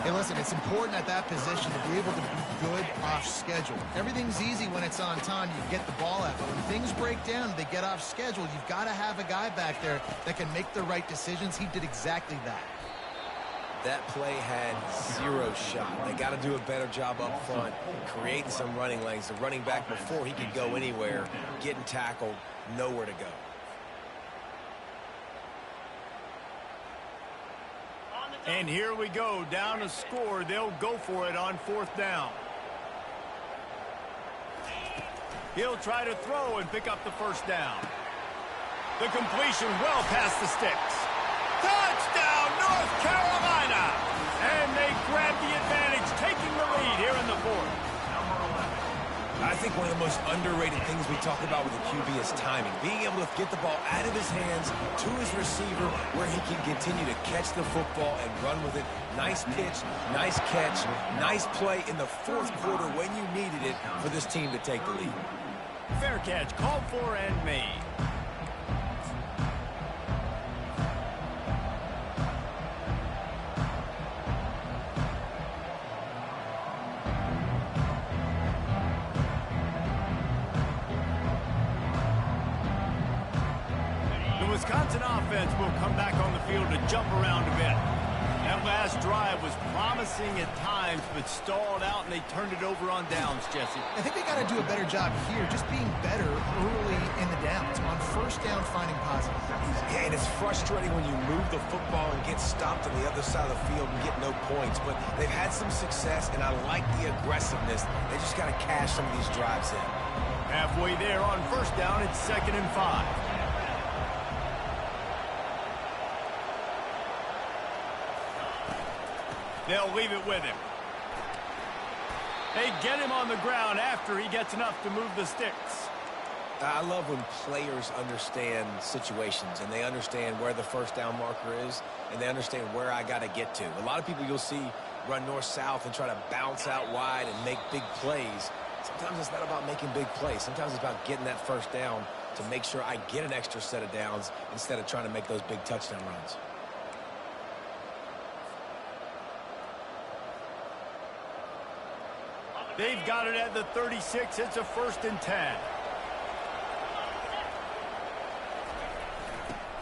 Speaker 2: Hey, listen, it's important at that position to be able to be good off schedule. Everything's easy when it's on time. You get the ball out. But when things break down, they get off schedule. You've got to have a guy back there that can make the right decisions. He did exactly that.
Speaker 3: That play had zero shot. They got to do a better job up front, creating some running lanes. The running back, before he could go anywhere, getting tackled, nowhere to go.
Speaker 1: And here we go, down a score. They'll go for it on fourth down. He'll try to throw and pick up the first down. The completion well past the sticks. Touchdown, North Carolina! And they grab the advantage, taking the lead here in the fourth.
Speaker 3: I think one of the most underrated things we talk about with the QB is timing. Being able to get the ball out of his hands to his receiver where he can continue to catch the football and run with it. Nice pitch, nice catch, nice play in the fourth quarter when you needed it for this team to take the lead.
Speaker 1: Fair catch, called for and made. Wisconsin offense will come back on the field to jump around a bit. That last drive was promising at times, but stalled out, and they turned it over on downs, Jesse.
Speaker 2: I think they got to do a better job here, just being better early in the downs. On first down, finding positive.
Speaker 3: Yeah, and it's frustrating when you move the football and get stopped on the other side of the field and get no points. But they've had some success, and I like the aggressiveness. They just got to cash some of these drives in.
Speaker 1: Halfway there on first down, it's 2nd and 5. They'll leave it with him. They get him on the ground after he gets enough to move the sticks.
Speaker 3: I love when players understand situations and they understand where the first down marker is and they understand where I got to get to. A lot of people you'll see run north-south and try to bounce out wide and make big plays. Sometimes it's not about making big plays. Sometimes it's about getting that first down to make sure I get an extra set of downs instead of trying to make those big touchdown runs.
Speaker 1: They've got it at the 36. It's a 1st and 10.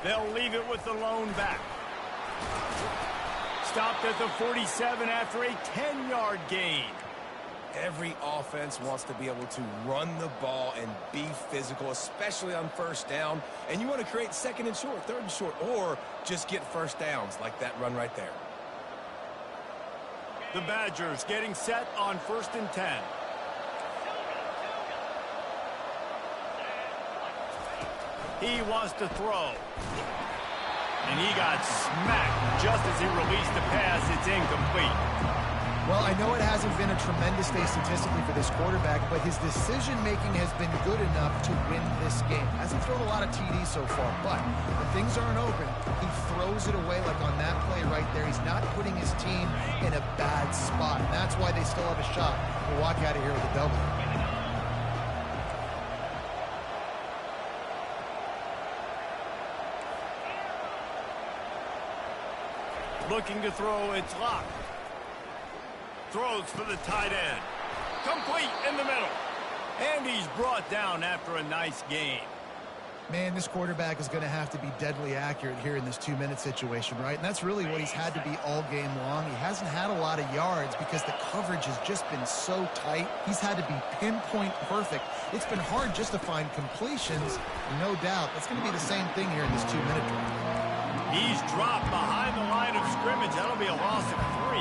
Speaker 1: They'll leave it with the lone back. Stopped at the 47 after a 10-yard gain.
Speaker 3: Every offense wants to be able to run the ball and be physical, especially on first down. And you want to create 2nd and short, 3rd and short, or just get first downs like that run right there.
Speaker 1: The Badgers getting set on 1st and 10. He wants to throw. And he got smacked just as he released the pass. It's incomplete.
Speaker 2: Well, I know it hasn't been a tremendous day statistically for this quarterback, but his decision-making has been good enough to win this game. Hasn't thrown a lot of TDs so far, but when things aren't open, he throws it away like on that play right there. He's not putting his team in a bad spot, and that's why they still have a shot to walk out of here with a W.
Speaker 1: Looking to throw, it's locked. Throws for the tight end. Complete in the middle. And he's brought down after a nice gain.
Speaker 2: Man, this quarterback is going to have to be deadly accurate here in this 2-minute situation, right? And that's really what he's had to be all game long. He hasn't had a lot of yards because the coverage has just been so tight. He's had to be pinpoint perfect. It's been hard just to find completions. No doubt. That's going to be the same thing here in this 2-minute drill.
Speaker 1: He's dropped behind the line of scrimmage. That'll be a loss of 3.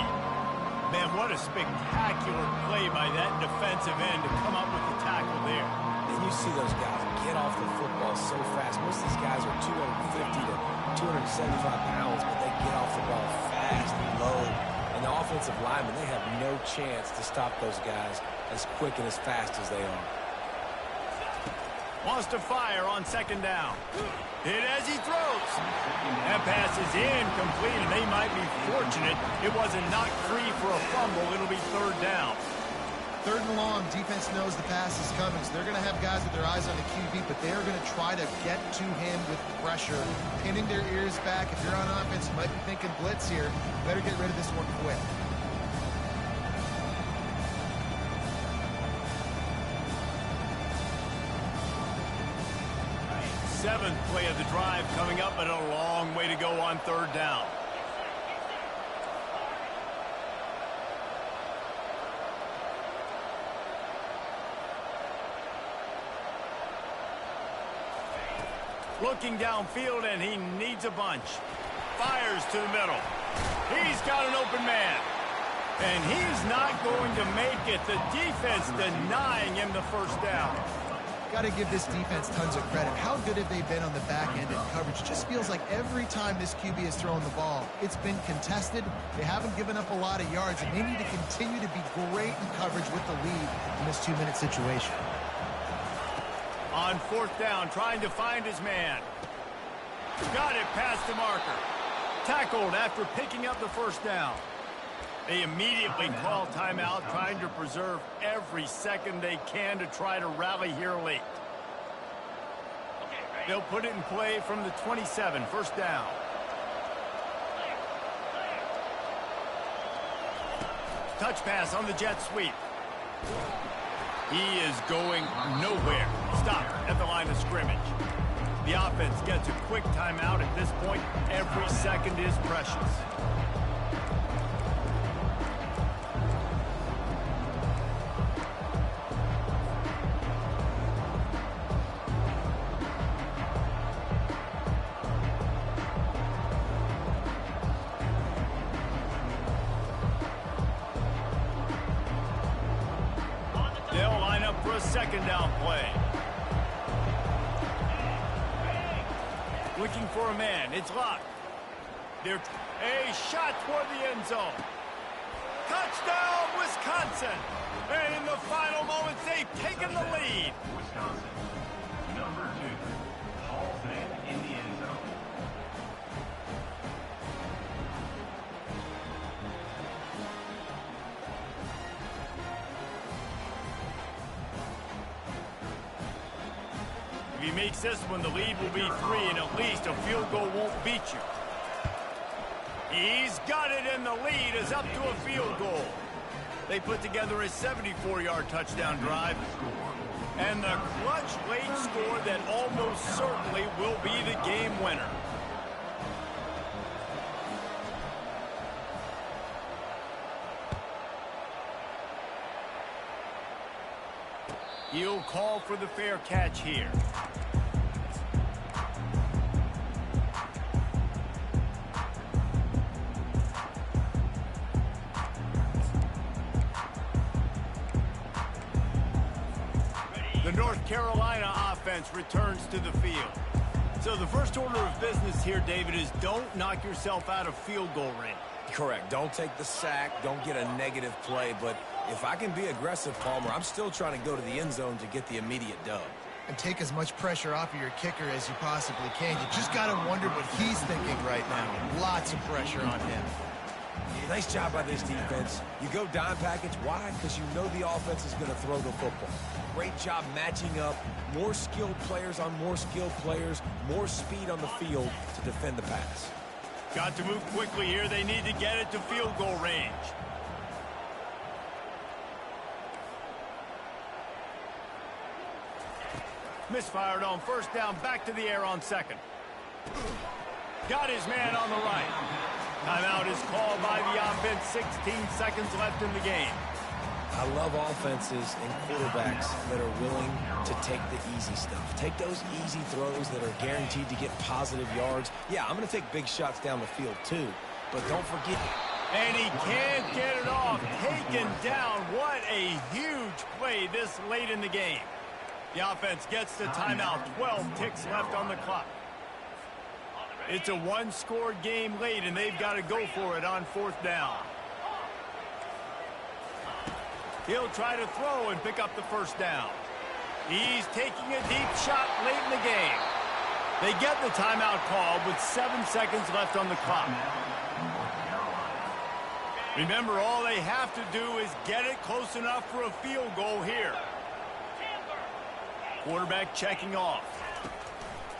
Speaker 1: Man, what a spectacular play by that defensive end to come up with the tackle there.
Speaker 3: And you see those guys get off the football so fast. Most of these guys are 250 to 275 pounds, but they get off the ball fast and low. And the offensive linemen, they have no chance to stop those guys as quick and as fast as they are.
Speaker 1: Wants to fire on 2nd down. Hit as he throws. That pass is incomplete, and they might be fortunate it wasn't knocked free for a fumble. It'll be 3rd down.
Speaker 2: 3rd and long, defense knows the pass is coming, so they're going to have guys with their eyes on the QB, but they are going to try to get to him with pressure, pinning their ears back. If you're on offense, you might be thinking blitz here. Better get rid of this one quick.
Speaker 1: 7th play of the drive coming up, but a long way to go on 3rd down. Looking downfield, and he needs a bunch. Fires to the middle. He's got an open man. And he's not going to make it. The defense denying him the 1st down.
Speaker 2: Got to give this defense tons of credit. How good have they been on the back end in coverage? It just feels like every time this QB has thrown the ball, it's been contested. They haven't given up a lot of yards, and they need to continue to be great in coverage with the lead in this 2-minute situation.
Speaker 1: On 4th down, trying to find his man. Got it past the marker. Tackled after picking up the 1st down. They immediately call timeout, trying to preserve every second they can to try to rally here late. They'll put it in play from the 27, 1st down. Touch pass on the jet sweep. He is going nowhere. Stopped at the line of scrimmage. The offense gets a quick timeout at this point. Every second is precious. They'll line up for a 2nd down play. Looking for a man. It's locked. They're a shot toward the end zone. Touchdown, Wisconsin! And in the final moments, they've taken the lead.
Speaker 4: Wisconsin. Number 2, Hall's man in the end zone.
Speaker 1: If he makes this one, the lead will be 3, and at least a field goal won't beat you. He's got it, and the lead is up to a field goal. They put together a 74-yard touchdown drive. And the clutch late score that almost certainly will be the game winner. He'll call for the fair catch here. The North Carolina offense returns to the field. So the first order of business here, David, is don't knock yourself out of field goal range.
Speaker 3: Correct. Don't take the sack. Don't get a negative play. But if I can be aggressive, Palmer, I'm still trying to go to the end zone to get the immediate dub.
Speaker 2: And take as much pressure off of your kicker as you possibly can. You just got to wonder what he's thinking right now. Lots of pressure on him.
Speaker 3: Nice job by this defense. You go dime package. Why? Because you know the offense is going to throw the football. Great job matching up. More skilled players on more skilled players. More speed on the field to defend the pass.
Speaker 1: Got to move quickly here. They need to get it to field goal range. Misfired on first down. Back to the air on second. Got his man on the right. Timeout is called by the offense. 16 seconds left in the game.
Speaker 3: I love offenses and quarterbacks that are willing to take the easy stuff. Take those easy throws that are guaranteed to get positive yards. Yeah, I'm going to take big shots down the field too, but don't forget.
Speaker 1: And he can't get it off. Taken down. What a huge play this late in the game. The offense gets the timeout. 12 ticks left on the clock. It's a one-score game late, and they've got to go for it on fourth down. He'll try to throw and pick up the first down. He's taking a deep shot late in the game. They get the timeout called with 7 seconds left on the clock. Remember, all they have to do is get it close enough for a field goal here. Quarterback checking off.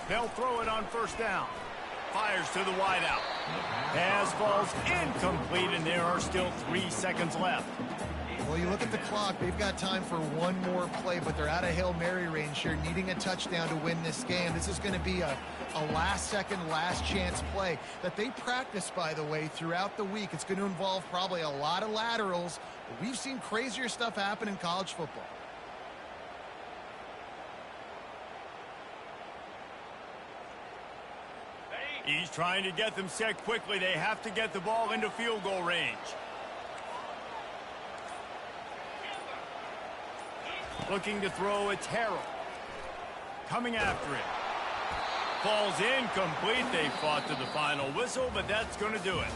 Speaker 1: They'll throw it on first down. Fires to the wideout. Pass falls incomplete, and there are still 3 seconds left.
Speaker 2: Well, you look at the clock, they've got time for one more play, but they're out of Hail Mary range here, needing a touchdown to win this game. This is going to be a last-second, last-chance play that they practice, by the way, throughout the week. It's going to involve probably a lot of laterals. But we've seen crazier stuff happen in college football.
Speaker 1: He's trying to get them set quickly. They have to get the ball into field goal range. Looking to throw, it's Harrell. Coming after it. Falls incomplete. They fought to the final whistle, but that's going to do it.